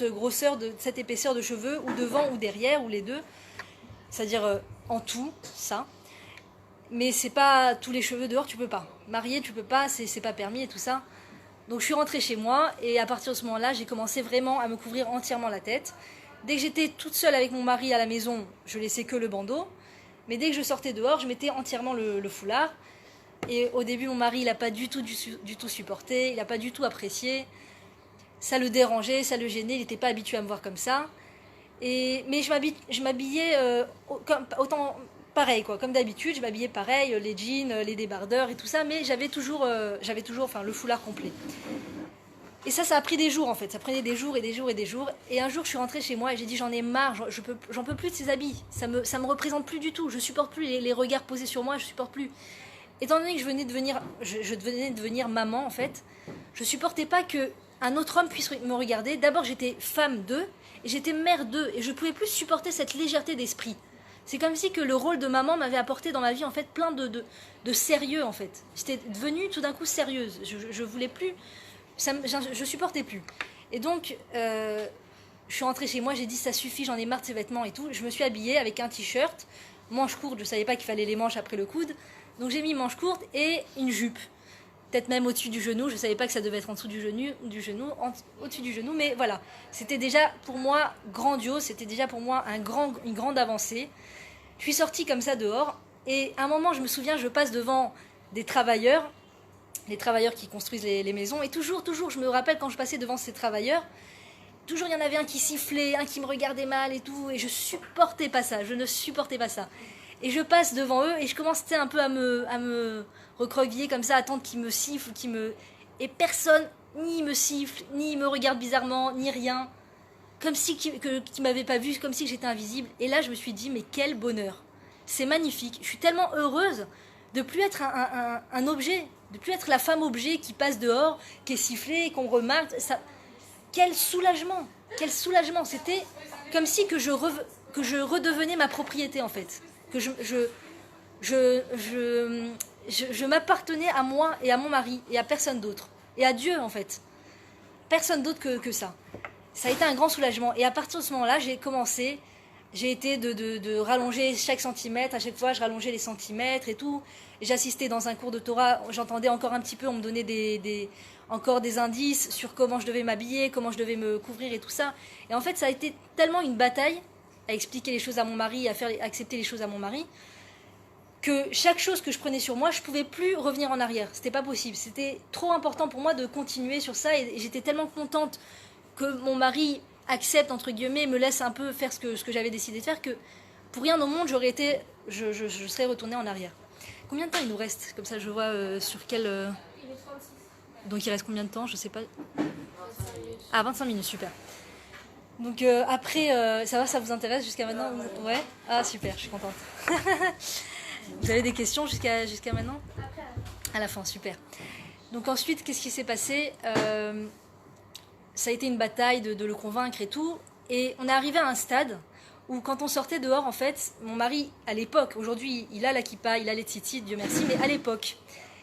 grosseur, cette épaisseur de cheveux, ou devant ou derrière, ou les deux, c'est-à-dire en tout, ça. Mais c'est pas tous les cheveux dehors, tu peux pas. Mariée, tu peux pas, c'est pas permis et tout ça. Donc je suis rentrée chez moi et à partir de ce moment-là, j'ai commencé vraiment à me couvrir entièrement la tête. Dès que j'étais toute seule avec mon mari à la maison, je laissais que le bandeau. Mais dès que je sortais dehors, je mettais entièrement le foulard. Et au début, mon mari, il n'a pas du tout supporté, il n'a pas du tout apprécié. Ça le dérangeait, ça le gênait, il n'était pas habitué à me voir comme ça. Mais je m'habillais autant pareil, quoi, comme d'habitude, je m'habillais pareil, les jeans, les débardeurs et tout ça, mais j'avais toujours enfin, le foulard complet. Et ça a pris des jours en fait, ça prenait des jours et des jours et des jours. Et un jour, je suis rentrée chez moi et j'ai dit j'en ai marre, j'en peux plus de ces habits, ça me représente plus du tout, je supporte plus les regards posés sur moi, je supporte plus. Étant donné que je venais de devenir maman en fait, je supportais pas que un autre homme puisse me regarder. D'abord, j'étais femme d'eux et j'étais mère d'eux et je pouvais plus supporter cette légèreté d'esprit. C'est comme si que le rôle de maman m'avait apporté dans ma vie en fait plein de sérieux en fait. J'étais devenue tout d'un coup sérieuse. Je voulais plus, je supportais plus. Et donc, je suis rentrée chez moi, j'ai dit ça suffit, j'en ai marre de ces vêtements et tout. Je me suis habillée avec un t-shirt, manches courtes, je savais pas qu'il fallait les manches après le coude. Donc j'ai mis manches courtes et une jupe. Peut-être même au-dessus du genou, je ne savais pas que ça devait être en dessous du genou, au-dessus du genou, mais voilà. C'était déjà pour moi grandiose, c'était déjà pour moi une grande avancée. Je suis sortie comme ça dehors, et à un moment, je me souviens, je passe devant des travailleurs, les travailleurs qui construisent les maisons, et toujours, je me rappelle quand je passais devant ces travailleurs, toujours il y en avait un qui sifflait, un qui me regardait mal et tout, et je supportais pas ça, je ne supportais pas ça. Et je passe devant eux et je commence un peu à me recroqueviller comme ça, à attendre qu'ils me sifflent, et personne ni me siffle, ni me regarde bizarrement, ni rien. Comme si qu'ils m'avaient pas vu, comme si j'étais invisible. Et là, je me suis dit, mais quel bonheur. C'est magnifique. Je suis tellement heureuse de plus être un objet, de plus être la femme objet qui passe dehors, qui est sifflée, qu'on remarque. Ça... Quel soulagement. Quel soulagement. C'était comme si que je redevenais ma propriété, en fait. Que je m'appartenais à moi et à mon mari et à personne d'autre. Et à Dieu, en fait. Personne d'autre que ça. Ça a été un grand soulagement. Et à partir de ce moment-là, j'ai été de rallonger chaque centimètre. À chaque fois, je rallongeais les centimètres et tout. Et j'assistais dans un cours de Torah. J'entendais encore un petit peu, on me donnait encore des indices sur comment je devais m'habiller, comment je devais me couvrir et tout ça. Et en fait, ça a été tellement une bataille à expliquer les choses à mon mari, à faire accepter les choses à mon mari, que chaque chose que je prenais sur moi, je pouvais plus revenir en arrière. C'était pas possible. C'était trop important pour moi de continuer sur ça, et j'étais tellement contente que mon mari accepte, entre guillemets, me laisse un peu faire ce que j'avais décidé de faire, que pour rien au monde, je serais retournée en arrière. Combien de temps il nous reste? Comme ça, je vois sur quel... Il est 36. Donc il reste combien de temps? Je sais pas. 25 minutes. Ah, 25 minutes, super. Donc après, ça vous intéresse jusqu'à maintenant? Ouais. Ah, super, je suis contente. Vous avez des questions jusqu'à maintenant? Après, À la fin, super. Donc ensuite, qu'est-ce qui s'est passé? Ça a été une bataille de le convaincre et tout. Et on est arrivé à un stade où quand on sortait dehors, en fait, mon mari, à l'époque, aujourd'hui, il a la kippa, il a les tzitzit, Dieu merci, mais à l'époque,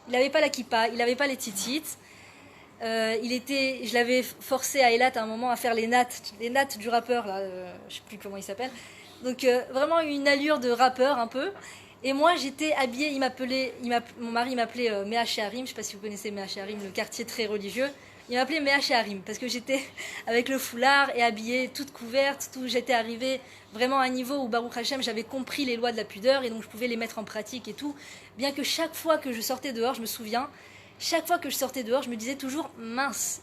il n'avait pas la kippa, il n'avait pas les tzitzit. Je l'avais forcé à Eilat à un moment à faire les nattes du rappeur, là, je sais plus comment il s'appelle. Donc vraiment une allure de rappeur un peu. Et moi j'étais habillée, mon mari m'appelait Mea Shearim, je ne sais pas si vous connaissez Mea Shearim, le quartier très religieux. Il m'appelait Mea Shearim parce que j'étais avec le foulard et habillée, toute couverte, j'étais arrivée vraiment à un niveau où Baruch Hashem, j'avais compris les lois de la pudeur et donc je pouvais les mettre en pratique et tout. Bien que chaque fois que je sortais dehors, je me souviens, chaque fois que je sortais dehors, je me disais toujours mince,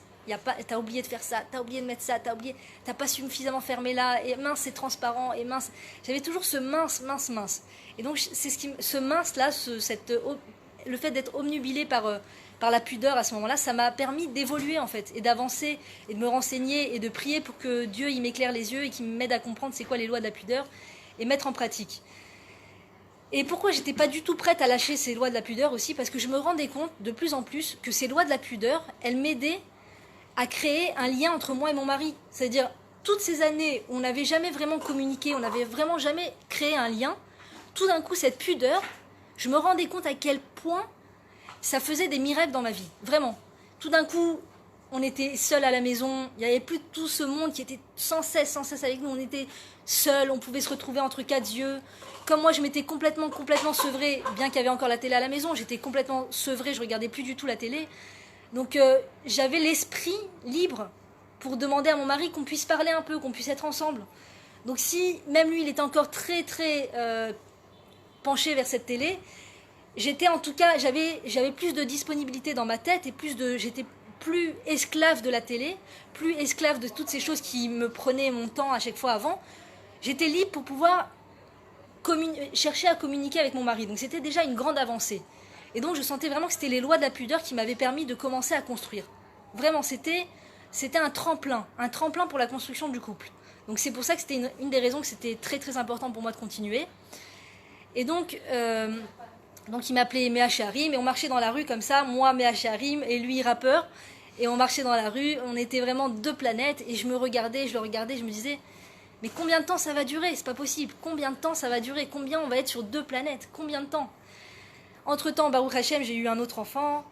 t'as oublié de faire ça, t'as oublié de mettre ça, t'as pas suffisamment fermé là, et mince c'est transparent, et mince. J'avais toujours ce mince. Et donc c'est ce mince là, le fait d'être obnubilé par la pudeur à ce moment-là, ça m'a permis d'évoluer en fait, et d'avancer, et de me renseigner, et de prier pour que Dieu il m'éclaire les yeux et qu'il m'aide à comprendre c'est quoi les lois de la pudeur, et mettre en pratique. Et pourquoi j'étais pas du tout prête à lâcher ces lois de la pudeur aussi? Parce que je me rendais compte de plus en plus que ces lois de la pudeur, elles m'aidaient à créer un lien entre moi et mon mari. C'est-à-dire, toutes ces années où on n'avait jamais vraiment communiqué, on n'avait vraiment jamais créé un lien, tout d'un coup, cette pudeur, je me rendais compte à quel point ça faisait des miracles dans ma vie. Vraiment. Tout d'un coup, on était seuls à la maison, il n'y avait plus tout ce monde qui était sans cesse avec nous, on était seuls, on pouvait se retrouver entre quatre yeux. Comme moi, je m'étais complètement sevrée, bien qu'il y avait encore la télé à la maison, j'étais complètement sevrée, je regardais plus du tout la télé. Donc j'avais l'esprit libre pour demander à mon mari qu'on puisse parler un peu, qu'on puisse être ensemble. Donc si même lui, il était encore très penché vers cette télé, j'étais en tout cas, j'avais plus de disponibilité dans ma tête et j'étais plus esclave de la télé, plus esclave de toutes ces choses qui me prenaient mon temps à chaque fois avant. J'étais libre pour pouvoir chercher à communiquer avec mon mari. Donc c'était déjà une grande avancée. Et donc je sentais vraiment que c'était les lois de la pudeur qui m'avaient permis de commencer à construire. Vraiment, c'était un tremplin pour la construction du couple. Donc c'est pour ça que c'était une des raisons que c'était très très important pour moi de continuer. Et donc il m'appelait Méa Charim et on marchait dans la rue comme ça, moi Méa Charim et lui rappeur. Et on marchait dans la rue, on était vraiment deux planètes et je le regardais, je me disais, mais combien de temps ça va durer? C'est pas possible. Combien de temps ça va durer? Combien on va être sur deux planètes? Combien de temps? Entre-temps, Baruch Hashem, j'ai eu un autre enfant.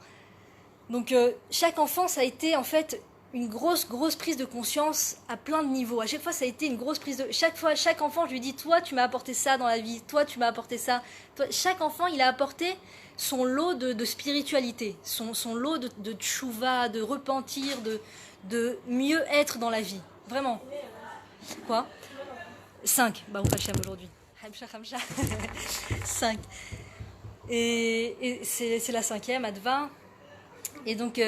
Donc chaque enfant, ça a été en fait une grosse prise de conscience à plein de niveaux. À chaque fois, ça a été une grosse prise de... Chaque enfant, je lui dis, toi, tu m'as apporté ça dans la vie. Toi, tu m'as apporté ça. Chaque enfant, il a apporté son lot de spiritualité, son lot de tchouva, de repentir, de mieux être dans la vie. Vraiment. Quoi 5. Baruch Hashem aujourd'hui. 5. Et c'est la 5e, Adva. Et donc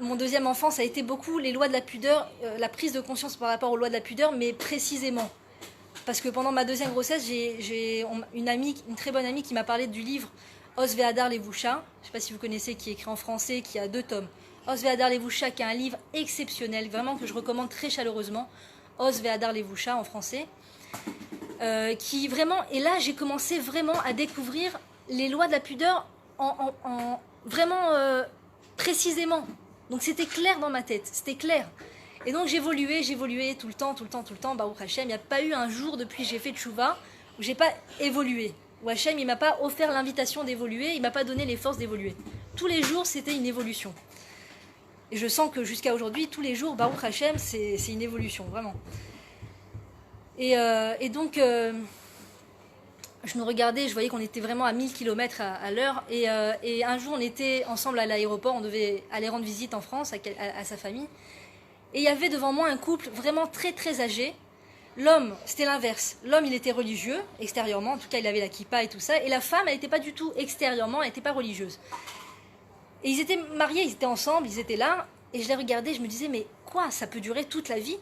mon deuxième enfant, ça a été beaucoup les lois de la pudeur, la prise de conscience par rapport aux lois de la pudeur, mais précisément. Parce que pendant ma deuxième grossesse, j'ai une très bonne amie qui m'a parlé du livre Os Ve'adar Levusha. Je ne sais pas si vous connaissez, qui est écrit en français, qui a 2 tomes. Os Ve'adar Levusha, qui est un livre exceptionnel, vraiment que je recommande très chaleureusement. Os Ve'adar Levusha en français. Qui vraiment... Et là, j'ai commencé vraiment à découvrir les lois de la pudeur en vraiment précisément. Donc c'était clair dans ma tête, c'était clair. Et donc j'évoluais tout le temps. Baruch Hashem, il n'y a pas eu un jour depuis que j'ai fait tchouva où j'ai pas évolué. Où Hashem, il m'a pas offert l'invitation d'évoluer, il m'a pas donné les forces d'évoluer. Tous les jours, c'était une évolution. Et je sens que jusqu'à aujourd'hui, tous les jours, Baruch Hashem, c'est une évolution, vraiment. Et donc, je nous regardais, je voyais qu'on était vraiment à 1000 km à l'heure. Et un jour, on était ensemble à l'aéroport, on devait aller rendre visite en France à sa famille. Et il y avait devant moi un couple vraiment très très âgé. L'homme, c'était l'inverse. L'homme, il était religieux, extérieurement. En tout cas, il avait la kippa et tout ça. Et la femme, elle n'était pas du tout extérieurement, elle n'était pas religieuse. Et ils étaient mariés, ils étaient ensemble, ils étaient là. Et je les regardais, je me disais, mais quoi, ça peut durer toute la vie?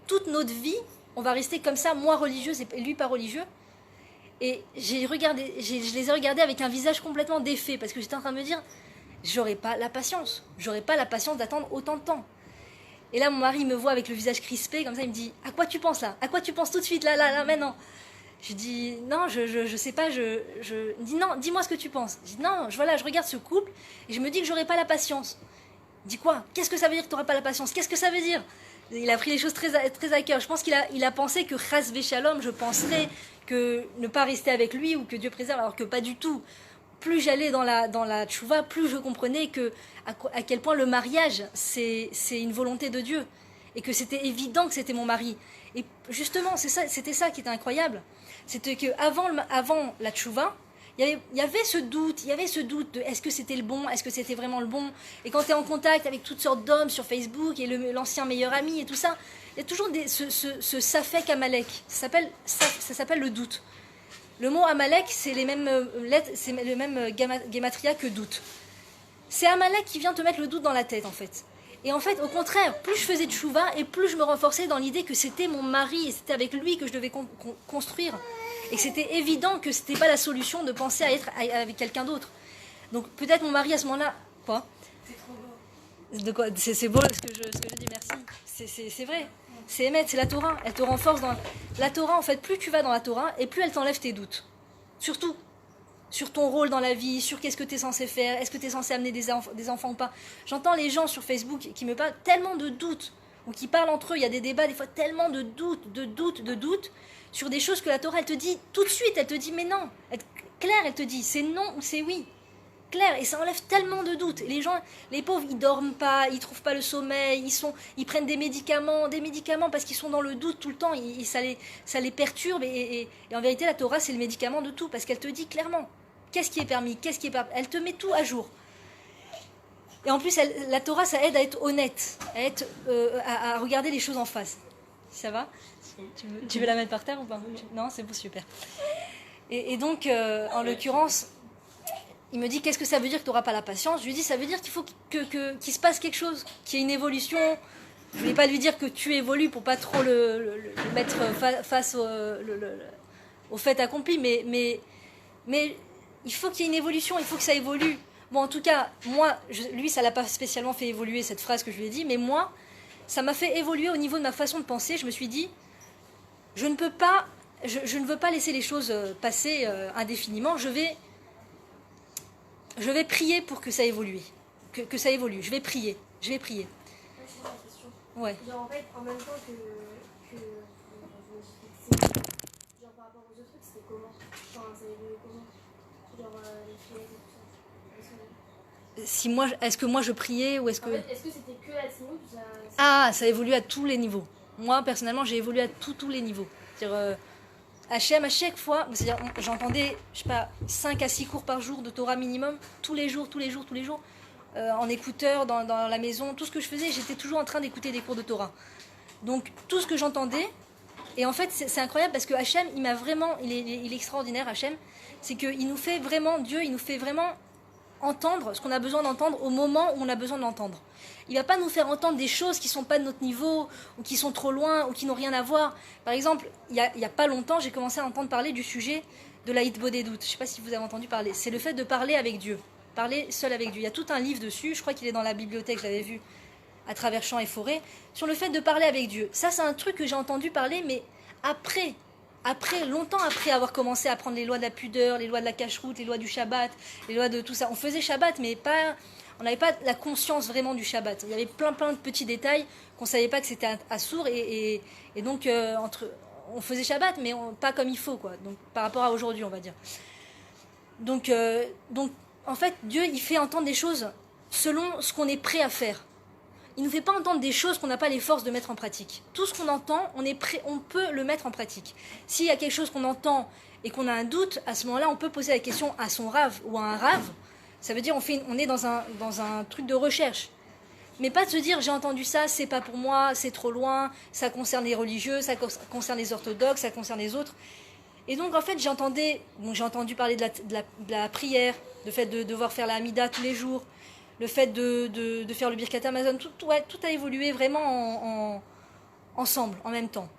Toute notre vie, on va rester comme ça, moi religieuse et lui pas religieux? Et je les ai regardés avec un visage complètement défait, parce que j'étais en train de me dire, j'aurais pas la patience d'attendre autant de temps. Et là, mon mari me voit avec le visage crispé, comme ça, il me dit, à quoi tu penses là? À quoi tu penses tout de suite, là, maintenant? Je dis, non, je sais pas, il me dit, non, dis-moi ce que tu penses. Je dis, non, je regarde ce couple, et je me dis que j'aurais pas la patience. Il dit quoi? Qu'est-ce que ça veut dire que tu n'auras pas la patience? Qu'est-ce que ça veut dire? Il a pris les choses très à cœur. Je pense qu'il a pensé que chas v'shalom, je penserais que ne pas rester avec lui ou que Dieu préserve, alors que pas du tout. Plus j'allais dans la tchouva, plus je comprenais à quel point le mariage, c'est une volonté de Dieu. Et que c'était évident que c'était mon mari. Et justement, c'était ça qui était incroyable. C'était qu'avant la tchouva, il y avait ce doute de est-ce que c'était le bon, est-ce que c'était vraiment le bon. Et quand tu es en contact avec toutes sortes d'hommes sur Facebook et l'ancien meilleur ami et tout ça, il y a toujours ce safek Amalek. Ça s'appelle le doute. Le mot Amalek, c'est les mêmes lettres, c'est le même gematria que doute. C'est Amalek qui vient te mettre le doute dans la tête, en fait. Et en fait, au contraire, plus je faisais de tchouva et plus je me renforçais dans l'idée que c'était mon mari et c'était avec lui que je devais construire. Et que c'était évident que c'était pas la solution de penser à être avec quelqu'un d'autre. Donc peut-être mon mari à ce moment-là... Quoi? C'est trop beau. De quoi? C'est beau ce que je dis, merci. C'est vrai. C'est Emet, c'est la Torah. Elle te renforce dans... La Torah, en fait, plus tu vas dans la Torah, et plus elle t'enlève tes doutes. Surtout. Sur ton rôle dans la vie, sur qu'est-ce que tu es censé faire, est-ce que tu es censé amener des enfants ou pas. J'entends les gens sur Facebook qui me parlent tellement de doutes, ou qui parlent entre eux, il y a des débats, des fois tellement de doutes, sur des choses que la Torah, elle te dit tout de suite, elle te dit mais non. Claire, elle te dit c'est non ou c'est oui. Claire, et ça enlève tellement de doutes. Et les gens, les pauvres, ils dorment pas, ils trouvent pas le sommeil, ils prennent des médicaments parce qu'ils sont dans le doute tout le temps, ça les perturbe. Et en vérité, la Torah, c'est le médicament de tout, parce qu'elle te dit clairement qu'est-ce qui est permis, qu'est-ce qui est pas. Elle te met tout à jour. Et en plus, la Torah, ça aide à être honnête, à regarder les choses en face. Ça va? Tu veux la mettre par terre ou pas? Non, c'est bon, super. Et donc, en l'occurrence, il me dit, qu'est-ce que ça veut dire que tu n'auras pas la patience? Je lui dis, ça veut dire qu'il faut qu'il se passe quelque chose, qu'il y ait une évolution. Je ne voulais pas lui dire que tu évolues pour pas trop le mettre face au fait accompli, mais il faut qu'il y ait une évolution, il faut que ça évolue. Bon, en tout cas, moi, lui, ça l'a pas spécialement fait évoluer, cette phrase que je lui ai dit, mais moi, ça m'a fait évoluer au niveau de ma façon de penser. Je me suis dit, je ne veux pas laisser les choses passer indéfiniment. Je vais prier pour que ça évolue. Que ça évolue. Je vais prier. Moi, j'ai une question. Ouais. Genre, en fait, en même temps que je me suis fixée, genre par rapport aux autres trucs, c'était comment? Enfin, ça évoluait comment? Genre, les filles et tout ça. Est-ce que moi je priais ou est-ce que... En fait, est-ce que c'était que la Timout ou ça... Ah, ça évolue à tous les niveaux. Moi, personnellement, j'ai évolué à tous les niveaux. C'est-à-dire, Hachem, à chaque fois, c'est-à-dire, j'entendais, je sais pas, 5 à 6 cours par jour de Torah minimum, tous les jours, en écouteur, dans la maison, tout ce que je faisais, j'étais toujours en train d'écouter des cours de Torah. Donc, tout ce que j'entendais, et en fait, c'est incroyable parce que Hachem, il m'a vraiment, il est extraordinaire, Hachem, c'est qu'il nous fait vraiment, Dieu, il nous fait vraiment entendre ce qu'on a besoin d'entendre au moment où on a besoin d'entendre. Il va pas nous faire entendre des choses qui sont pas de notre niveau ou qui sont trop loin ou qui n'ont rien à voir. Par exemple, il y a pas longtemps, j'ai commencé à entendre parler du sujet de la Hitbodedut. Je sais pas si vous avez entendu parler. C'est le fait de parler avec Dieu, parler seul avec Dieu. Il y a tout un livre dessus. Je crois qu'il est dans la bibliothèque. Je l'avais vu à travers champs et forêts sur le fait de parler avec Dieu. Ça, c'est un truc que j'ai entendu parler, mais après, longtemps après avoir commencé à apprendre les lois de la pudeur, les lois de la cacheroute, les lois du Shabbat, les lois de tout ça. On faisait Shabbat, mais on n'avait pas la conscience vraiment du Shabbat. Il y avait plein de petits détails qu'on ne savait pas que c'était assour et donc on faisait Shabbat, mais pas comme il faut, quoi. Donc par rapport à aujourd'hui, on va dire. Donc en fait, Dieu, il fait entendre des choses selon ce qu'on est prêt à faire. Il ne nous fait pas entendre des choses qu'on n'a pas les forces de mettre en pratique. Tout ce qu'on entend, on peut le mettre en pratique. S'il y a quelque chose qu'on entend et qu'on a un doute, à ce moment-là, on peut poser la question à son rave ou à un rave. Ça veut dire on est dans un truc de recherche. Mais pas de se dire j'ai entendu ça, c'est pas pour moi, c'est trop loin, ça concerne les religieux, ça concerne les orthodoxes, ça concerne les autres. Et donc en fait j'ai entendu parler de la prière, le fait de devoir faire la Hamida tous les jours, le fait de faire le Birkat Amazon, tout a évolué vraiment ensemble, en même temps.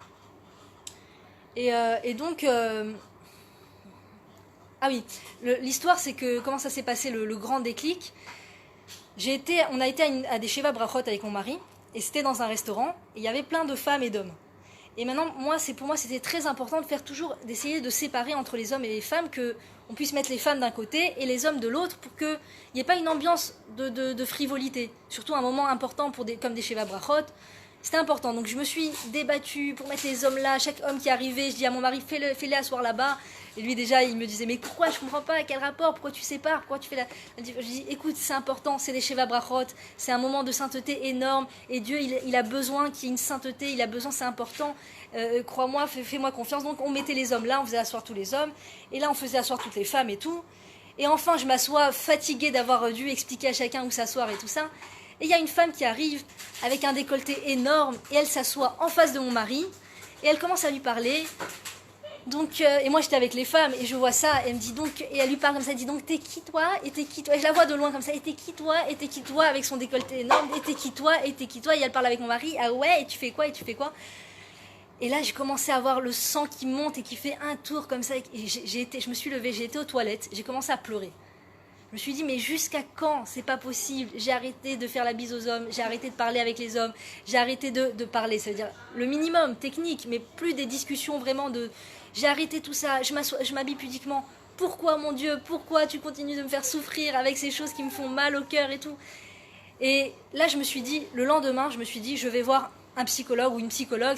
Et donc... Ah oui, l'histoire c'est que comment ça s'est passé le grand déclic. On a été à des Sheva Brachot avec mon mari et c'était dans un restaurant et il y avait plein de femmes et d'hommes. Et maintenant pour moi c'était très important d'essayer de séparer entre les hommes et les femmes, que on puisse mettre les femmes d'un côté et les hommes de l'autre pour qu'il n'y ait pas une ambiance de frivolité. Surtout un moment important comme des Sheva Brachot. C'était important, donc je me suis débattue pour mettre les hommes là. Chaque homme qui arrivait, je dis à mon mari, fais-les asseoir là-bas. Et lui déjà, il me disait, mais pourquoi, je comprends pas, quel rapport, pourquoi tu sépares, pourquoi tu fais la... Je dis, écoute, c'est important, c'est des Sheva Brachot, c'est un moment de sainteté énorme, et Dieu, il a besoin qu'il y ait une sainteté, il a besoin, c'est important, crois-moi, fais-moi confiance. Donc on mettait les hommes là, on faisait asseoir tous les hommes, et là on faisait asseoir toutes les femmes et tout. Et enfin, je m'assois fatiguée d'avoir dû expliquer à chacun où s'asseoir et tout ça. Et il y a une femme qui arrive avec un décolleté énorme et elle s'assoit en face de mon mari et elle commence à lui parler. Donc, et moi j'étais avec les femmes et je vois ça et elle me dit donc, et elle lui parle comme ça, elle dit donc t'es qui toi et t'es qui toi, et je la vois de loin comme ça, et t'es qui toi et t'es qui toi, avec son décolleté énorme, et t'es qui toi et t'es qui toi, et elle parle avec mon mari, ah ouais, et tu fais quoi et tu fais quoi. Et là j'ai commencé à avoir le sang qui monte et qui fait un tour comme ça, et je me suis levée, j'ai été aux toilettes, j'ai commencé à pleurer. Je me suis dit, mais jusqu'à quand? C'est pas possible. J'ai arrêté de faire la bise aux hommes, j'ai arrêté de parler avec les hommes, j'ai arrêté de parler, c'est-à-dire le minimum technique, mais plus des discussions vraiment de... J'ai arrêté tout ça, je m'habille pudiquement. Pourquoi, mon Dieu, pourquoi tu continues de me faire souffrir avec ces choses qui me font mal au cœur et tout? Et là, je me suis dit, le lendemain, je me suis dit, je vais voir un psychologue ou une psychologue,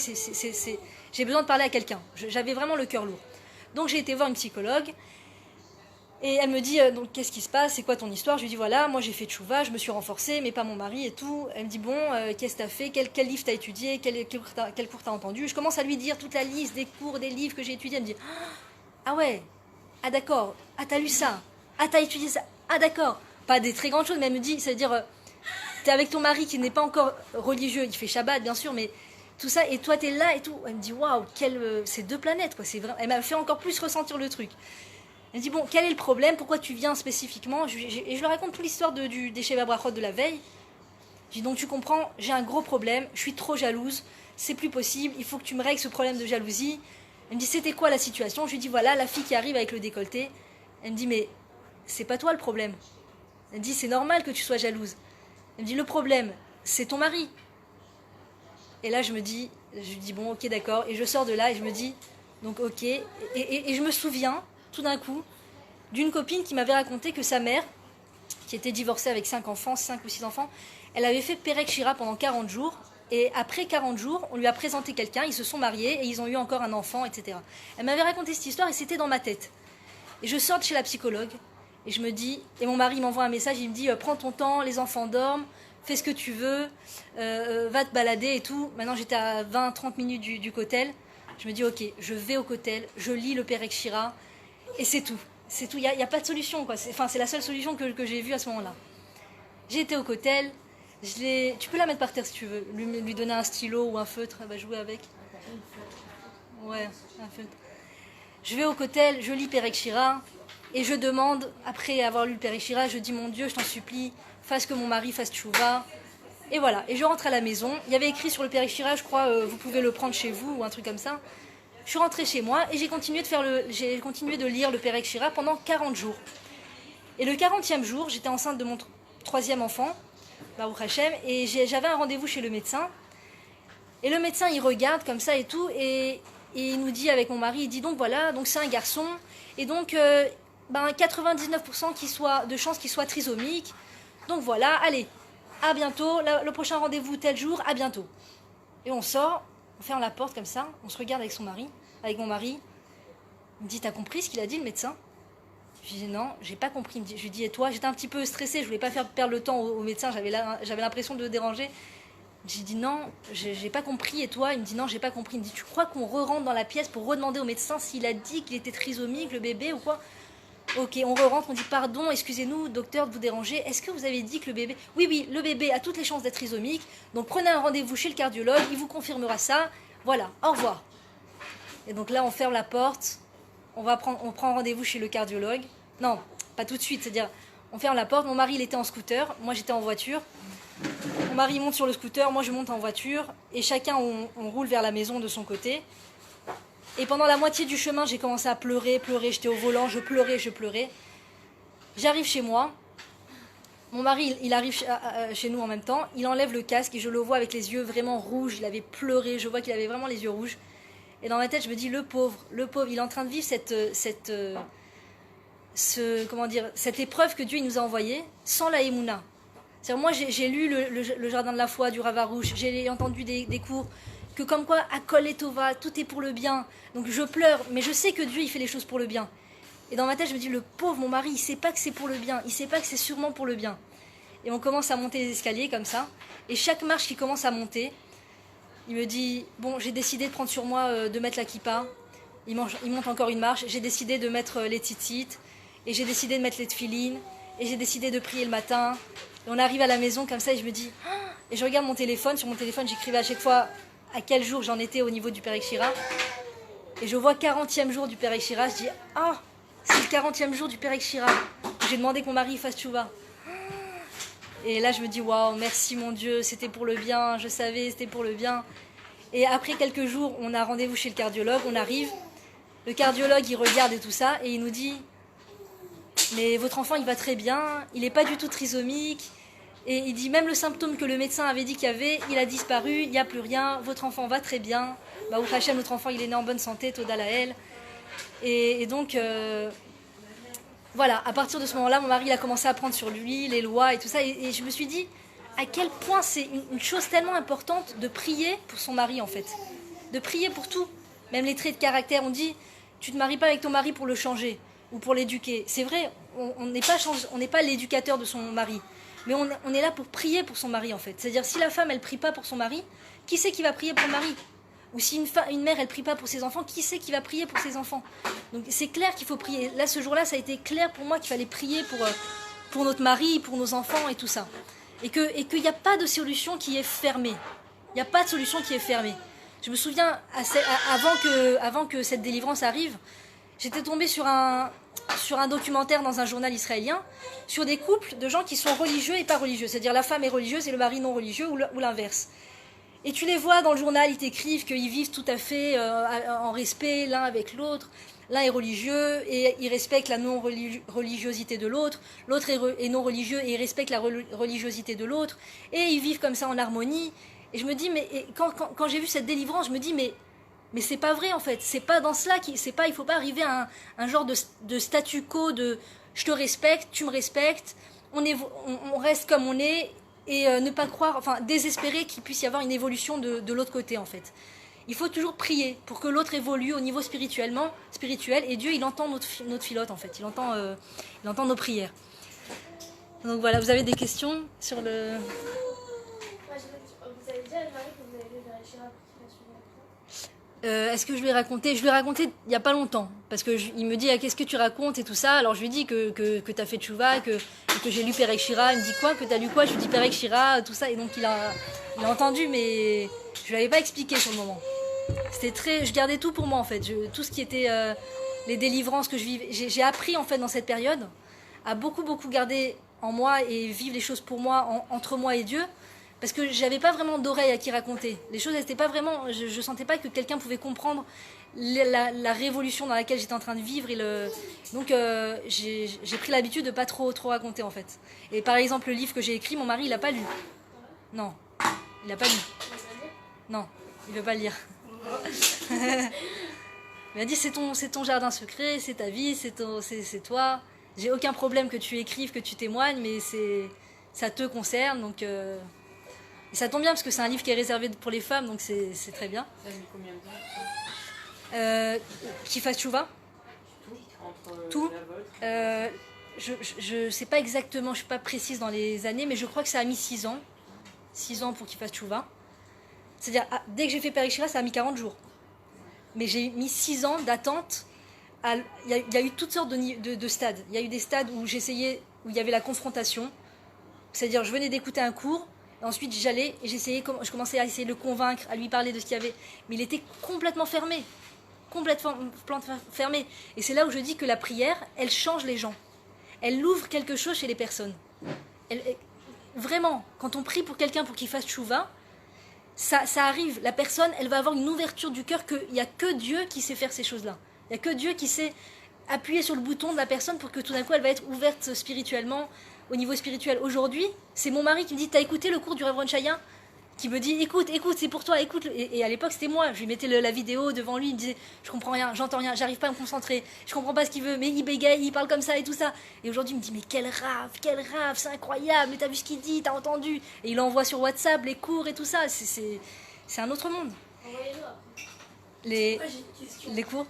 j'ai besoin de parler à quelqu'un. J'avais vraiment le cœur lourd. Donc j'ai été voir une psychologue. Et elle me dit, donc qu'est-ce qui se passe, c'est quoi ton histoire? Je lui dis, voilà, moi j'ai fait tchouva, je me suis renforcée, mais pas mon mari et tout. Elle me dit, bon, qu'est-ce que t'as fait, quel livre t'as étudié, quel cours t'as entendu? Je commence à lui dire toute la liste des cours, des livres que j'ai étudiés. Elle me dit, ah ouais, ah d'accord, ah t'as lu ça, ah t'as étudié ça, ah d'accord. Pas des très grandes choses, mais elle me dit, ça veut dire, t'es avec ton mari qui n'est pas encore religieux, il fait Shabbat bien sûr, mais tout ça, et toi t'es là et tout. Elle me dit, waouh, c'est deux planètes, quoi, c'est vrai. Elle m'a fait encore plus ressentir le truc. Elle me dit, bon, quel est le problème? Pourquoi tu viens spécifiquement? Et je lui raconte toute l'histoire des Sheva Brachot de la veille. Je dis, donc tu comprends, j'ai un gros problème, je suis trop jalouse, c'est plus possible, il faut que tu me règles ce problème de jalousie. Elle me dit, c'était quoi la situation? Je lui dis, voilà, la fille qui arrive avec le décolleté. Elle me dit, mais c'est pas toi le problème. Elle me dit, c'est normal que tu sois jalouse. Elle me dit, le problème, c'est ton mari. Et là, je lui dis, bon, ok, d'accord. Et je sors de là et je me dis, donc ok. Et je me souviens, tout d'un coup, d'une copine qui m'avait raconté que sa mère, qui était divorcée avec 5 enfants, 5 ou 6 enfants, elle avait fait Perek Shira pendant 40 jours. Et après 40 jours, on lui a présenté quelqu'un, ils se sont mariés et ils ont eu encore un enfant, etc. Elle m'avait raconté cette histoire et c'était dans ma tête. Et je sors de chez la psychologue et je me dis, et mon mari m'envoie un message, il me dit, prends ton temps, les enfants dorment, fais ce que tu veux, va te balader et tout. Maintenant j'étais à 20-30 minutes du cotel. Je me dis, ok, je vais au cotel, je lis le Perek Shira et c'est tout. C'est tout, il n'y a pas de solution, quoi. C'est la seule solution que j'ai vue à ce moment-là. J'ai été au cotel, tu peux la mettre par terre si tu veux, lui donner un stylo ou un feutre, elle va jouer avec. Ouais, un feutre. Je vais au cotel, je lis Perek Shira et je demande, après avoir lu le Perek Shira, je dis, mon Dieu, je t'en supplie, fasse que mon mari fasse tchouva. Et voilà, et je rentre à la maison. Il y avait écrit sur le Perek Shira, je crois, vous pouvez le prendre chez vous ou un truc comme ça. Je suis rentrée chez moi et j'ai continué de lire le Perek Shira pendant 40 jours. Et le 40e jour, j'étais enceinte de mon 3e enfant, Baruch Hashem, et j'avais un rendez-vous chez le médecin. Et le médecin, il regarde comme ça et tout, et il nous dit avec mon mari, il dit donc voilà, donc c'est un garçon, et donc 99% de chances qu'il soit trisomique. Donc voilà, allez, à bientôt, le prochain rendez-vous tel jour, à bientôt. Et on sort, on ferme la porte comme ça, on se regarde avec mon mari. Il me dit, t'as compris ce qu'il a dit le médecin? Je lui dis non, j'ai pas compris. Je lui dis, et toi? J'étais un petit peu stressée, je voulais pas faire perdre le temps au médecin, j'avais l'impression de le déranger. J'ai dit non, j'ai pas compris, et toi? Il me dit non, j'ai pas compris. Il me dit, tu crois qu'on re-rentre dans la pièce pour redemander au médecin s'il a dit qu'il était trisomique, le bébé, ou quoi? Ok, on re-rentre, on dit pardon, excusez-nous, docteur, de vous déranger. Est-ce que vous avez dit que le bébé... Oui, le bébé a toutes les chances d'être trisomique, donc prenez un rendez-vous chez le cardiologue, il vous confirmera ça. Voilà, au revoir. Et donc là, on ferme la porte, on prend rendez-vous chez le cardiologue. Non, pas tout de suite, c'est-à-dire, on ferme la porte, mon mari, il était en scooter, moi j'étais en voiture. Mon mari monte sur le scooter, moi je monte en voiture, et chacun, on roule vers la maison de son côté. Et pendant la moitié du chemin, j'ai commencé à pleurer, j'étais au volant, je pleurais. J'arrive chez moi, mon mari, il arrive chez nous en même temps, il enlève le casque et je le vois avec les yeux vraiment rouges, il avait pleuré, je vois qu'il avait vraiment les yeux rouges. Et dans ma tête, je me dis, le pauvre, il est en train de vivre cette épreuve que Dieu il nous a envoyée sans la Emouna. C'est-à-dire, moi, j'ai lu le Jardin de la foi du Rav Arush, j'ai entendu des cours que comme quoi, Akol et Tova, tout est pour le bien. Donc je pleure, mais je sais que Dieu, il fait les choses pour le bien. Et dans ma tête, je me dis, le pauvre, mon mari, il sait pas que c'est pour le bien, il sait pas que c'est sûrement pour le bien. Et on commence à monter les escaliers comme ça, et chaque marche qui commence à monter, il me dit, bon, j'ai décidé de prendre sur moi, de mettre la kippa. Il monte encore une marche, j'ai décidé de mettre les tzitzit, et j'ai décidé de mettre les tefilines, et j'ai décidé de prier le matin. Et on arrive à la maison comme ça, et je me dis, et je regarde mon téléphone, sur mon téléphone, j'écrivais à chaque fois à quel jour j'en étais au niveau du Perek Shira. Et je vois 40e jour du Perek Shira, je dis, ah, c'est le 40e jour du Perek Shira. J'ai demandé que mon mari fasse tchouva. Et là, je me dis, waouh, merci mon Dieu, c'était pour le bien, je savais, c'était pour le bien. Et après quelques jours, on a rendez-vous chez le cardiologue, on arrive. Le cardiologue, il regarde et tout ça, et il nous dit, mais votre enfant, il va très bien, il n'est pas du tout trisomique. Et il dit, même le symptôme que le médecin avait dit qu'il y avait, il a disparu, il n'y a plus rien, votre enfant va très bien. Baruch Hashem, notre enfant, il est né en bonne santé, Toda Laël. Et donc, voilà, à partir de ce moment-là, mon mari il a commencé à prendre sur lui les lois et tout ça. Et je me suis dit, à quel point c'est une chose tellement importante de prier pour son mari, en fait. De prier pour tout. Même les traits de caractère, on dit, tu ne te maries pas avec ton mari pour le changer ou pour l'éduquer. C'est vrai, on n'est pas l'éducateur de son mari. Mais on est là pour prier pour son mari, en fait. C'est-à-dire, si la femme, elle prie pas pour son mari, qui c'est qui va prier pour le mari? Ou si une mère, elle prie pas pour ses enfants, qui c'est qui va prier pour ses enfants? Donc, c'est clair qu'il faut prier. Là, ce jour-là, ça a été clair pour moi qu'il fallait prier pour notre mari, pour nos enfants et tout ça. Et qu'il n'y a pas de solution qui est fermée. Il n'y a pas de solution qui est fermée. Je me souviens, avant que cette délivrance arrive, j'étais tombée sur un sur un documentaire dans un journal israélien sur des couples de gens qui sont religieux et pas religieux. C'est-à-dire la femme est religieuse et le mari non religieux ou l'inverse. Et tu les vois dans le journal, ils t'écrivent qu'ils vivent tout à fait en respect l'un avec l'autre. L'un est religieux et il respecte la non-religiosité de l'autre. L'autre est non religieux et il respecte la religiosité de l'autre. Et ils vivent comme ça en harmonie. Et je me dis, quand j'ai vu cette délivrance, je me dis, mais c'est pas vrai en fait. C'est pas dans cela, il faut pas arriver à un genre de statu quo de je te respecte, tu me respectes, on reste comme on est et ne pas croire, enfin désespérer qu'il puisse y avoir une évolution de l'autre côté en fait. Il faut toujours prier pour que l'autre évolue au niveau spirituel et Dieu il entend notre filote en fait, il entend nos prières. Donc voilà, vous avez des questions sur le... Vous avez déjà le mari que vous avez vu vers les Chirac qui va suivre est-ce que je lui ai raconté? Je lui ai raconté il n'y a pas longtemps. Parce qu'il me dit ah, qu'est-ce que tu racontes et tout ça. Alors je lui ai dit que tu as fait tchouva, que j'ai lu Perek Shira. Il me dit quoi? Que tu as lu quoi? Je lui dis Perek Shira, tout ça. Et donc il a entendu, mais je ne lui avais pas expliqué sur le moment. Je gardais tout pour moi en fait. Tout ce qui était les délivrances que je vivais. J'ai appris en fait dans cette période à beaucoup garder en moi et vivre les choses pour moi, entre moi et Dieu. Parce que j'avais pas vraiment d'oreille à qui raconter. Les choses, elles étaient pas vraiment... Je sentais pas que quelqu'un pouvait comprendre la révolution dans laquelle j'étais en train de vivre. Donc j'ai pris l'habitude de pas trop raconter en fait. Et par exemple, le livre que j'ai écrit, mon mari, il a pas lu. Non, il a pas lu. Non, il veut pas le lire. Il m'a dit c'est ton jardin secret, c'est ta vie, c'est toi. J'ai aucun problème que tu écrives, que tu témoignes, mais ça te concerne, donc... Et ça tombe bien parce que c'est un livre qui est réservé pour les femmes, donc c'est très bien. Ça a mis combien de temps Qui fasse tchouva. Tout. Je sais pas exactement, je suis pas précise dans les années, mais je crois que ça a mis 6 ans. 6 ans pour qu'il fasse tchouva. C'est-à-dire, dès que j'ai fait Perek Shira, ça a mis 40 jours. Mais j'ai mis 6 ans d'attente. Il y a eu toutes sortes de stades. Il y a eu des stades où où il y avait la confrontation. C'est-à-dire, je venais d'écouter un cours. Ensuite, j'allais et je commençais à essayer de le convaincre, à lui parler de ce qu'il y avait. Mais il était complètement fermé. Complètement fermé. Et c'est là où je dis que la prière, elle change les gens. Elle ouvre quelque chose chez les personnes. Vraiment, quand on prie pour quelqu'un pour qu'il fasse tchouva, ça arrive. La personne, elle va avoir une ouverture du cœur qu'il n'y a que Dieu qui sait faire ces choses-là. Il n'y a que Dieu qui sait appuyer sur le bouton de la personne pour que tout d'un coup, elle va être ouverte spirituellement. Au niveau spirituel, aujourd'hui, c'est mon mari qui me dit t'as écouté le cours du Rav Ron Chayan, qui me dit écoute, c'est pour toi, écoute. Et à l'époque, c'était moi. Je lui mettais la vidéo devant lui, il me disait je comprends rien, j'entends rien, j'arrive pas à me concentrer, je comprends pas ce qu'il veut, mais il bégaye, il parle comme ça et tout ça. Et aujourd'hui, il me dit mais quel Rav, c'est incroyable, mais t'as vu ce qu'il dit, t'as entendu. Et il envoie sur WhatsApp les cours et tout ça. C'est un autre monde. Envoyez-le après. Moi, j'ai une question. Les cours.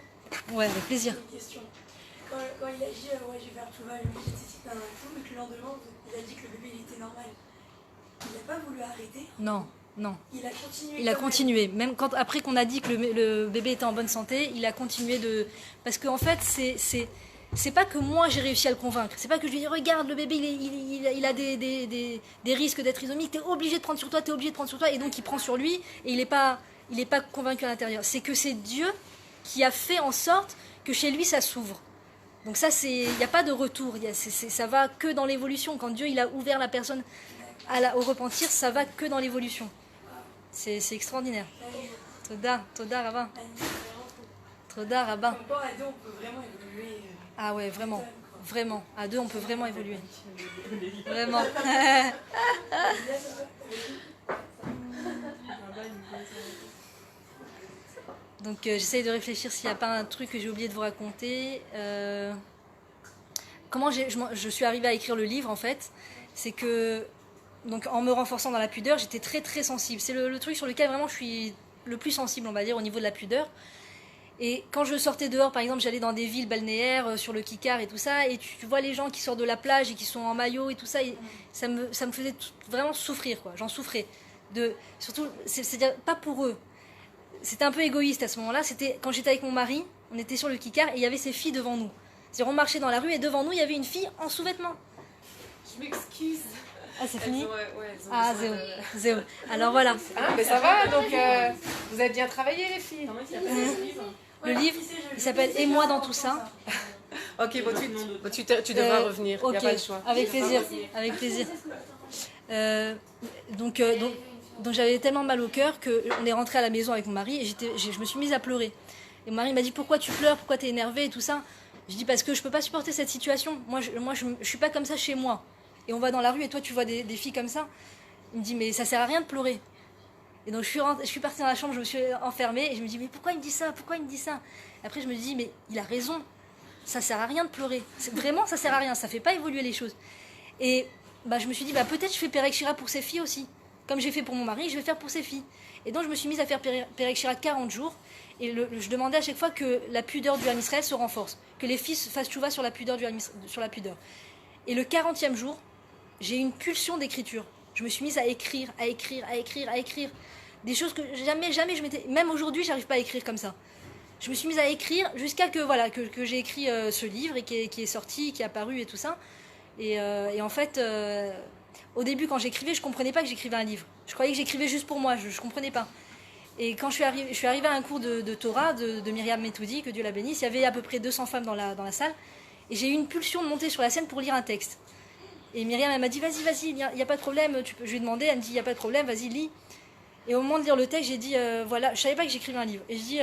Ouais, avec plaisir. J'ai une question. Quand il a dit ouais, je vais faire tout mal, j'étais dans un coup, mais que le lendemain, il a dit que le bébé il était normal. Il n'a pas voulu arrêter. Non. Il a continué. Il a continué. Même après qu'on a dit que le bébé était en bonne santé, il a continué de... Parce qu'en fait, c'est pas que moi j'ai réussi à le convaincre. C'est pas que je lui dis regarde, le bébé il a des risques d'être trisomique, t'es obligé de prendre sur toi, et donc il prend sur lui, et il est pas convaincu à l'intérieur. C'est que c'est Dieu qui a fait en sorte que chez lui ça s'ouvre. Donc ça, il n'y a pas de retour, ça va que dans l'évolution. Quand Dieu il a ouvert la personne au repentir, ça va que dans l'évolution. C'est extraordinaire. Toda, Rabbin. Toda, Rabbin. À deux, on peut vraiment évoluer. Ah ouais, vraiment. À deux, on peut vraiment évoluer. Vraiment. Donc j'essaye de réfléchir s'il n'y a pas un truc que j'ai oublié de vous raconter. Comment je suis arrivée à écrire le livre en fait, c'est que donc en me renforçant dans la pudeur, j'étais très très sensible. C'est le truc sur lequel vraiment je suis le plus sensible, on va dire, au niveau de la pudeur. Et quand je sortais dehors, par exemple, j'allais dans des villes balnéaires, sur le Kikar et tout ça, et tu vois les gens qui sortent de la plage et qui sont en maillot et tout ça, et ça me faisait vraiment souffrir, quoi. J'en souffrais. Surtout, c'est-à-dire pas pour eux. C'était un peu égoïste à ce moment-là. C'était quand j'étais avec mon mari, on était sur le Kikar et il y avait ces filles devant nous. C'est-à-dire on marchait dans la rue et devant nous il y avait une fille en sous-vêtements. Je m'excuse. Ah c'est fini. Ah zéro. Alors voilà. Ah mais ça va donc vous avez bien travaillé les filles. Le livre, il s'appelle Et moi dans tout ça. Ok, tu devras revenir. Il Ok, n'y a pas le choix. avec plaisir, avec plaisir. Donc j'avais tellement mal au cœur qu'on est rentré à la maison avec mon mari et je me suis mise à pleurer. Et mon mari m'a dit pourquoi tu pleures, pourquoi tu es énervée et tout ça. Je dis parce que je peux pas supporter cette situation. Moi je suis pas comme ça chez moi. Et on va dans la rue et toi tu vois des filles comme ça. Il me dit mais ça sert à rien de pleurer. Et donc je suis partie dans la chambre, je me suis enfermée et je me dis mais pourquoi il me dit ça, pourquoi il me dit ça. Après je me dis mais il a raison, ça sert à rien de pleurer. Vraiment ça sert à rien, ça fait pas évoluer les choses. Et je me suis dit peut-être je fais Perek Shira pour ses filles aussi. Comme j'ai fait pour mon mari, je vais faire pour ses filles. Et donc je me suis mise à faire Perek Shira 40 jours. Et je demandais à chaque fois que la pudeur du Ham Israël se renforce, que les filles fassent tchouva sur la pudeur sur la pudeur. Et le 40e jour, j'ai eu une pulsion d'écriture. Je me suis mise à écrire. Des choses que jamais je m'étais... Même aujourd'hui, j'arrive pas à écrire comme ça. Je me suis mise à écrire jusqu'à que j'ai écrit ce livre et qui est sorti, qui est apparu et tout ça. Et en fait, au début, quand j'écrivais, je comprenais pas que j'écrivais un livre. Je croyais que j'écrivais juste pour moi, je comprenais pas. Et quand je suis arrivée à un cours de Torah de Myriam Metoudi, que Dieu la bénisse, il y avait à peu près 200 femmes dans la salle. Et j'ai eu une pulsion de monter sur la scène pour lire un texte. Et Myriam, elle m'a dit, vas-y, il n'y a pas de problème, je lui ai demandé, elle me dit, il n'y a pas de problème, vas-y, lis. Et au moment de lire le texte, j'ai dit, voilà, je savais pas que j'écrivais un livre. Et je dis,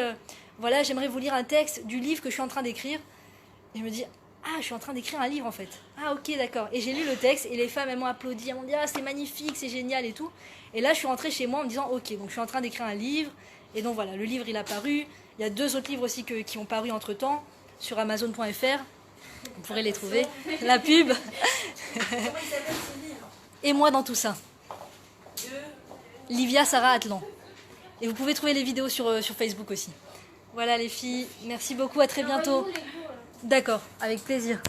voilà, j'aimerais vous lire un texte du livre que je suis en train d'écrire. Et je me dis, je suis en train d'écrire un livre en fait. Ah ok, d'accord. Et j'ai lu le texte et les femmes, elles m'ont applaudi, elles m'ont dit, c'est magnifique, c'est génial et tout. Et là, je suis rentrée chez moi en me disant, ok, donc je suis en train d'écrire un livre. Et donc voilà, le livre, il a paru. Il y a 2 autres livres aussi qui ont paru entre-temps sur Amazon.fr. Vous pourrez les trouver. La pub. Comment il s'appelle ce livre? Et moi dans tout ça. Livia Sarah Atlan. Et vous pouvez trouver les vidéos sur Facebook aussi. Voilà les filles, merci beaucoup, à très bientôt. D'accord, avec plaisir.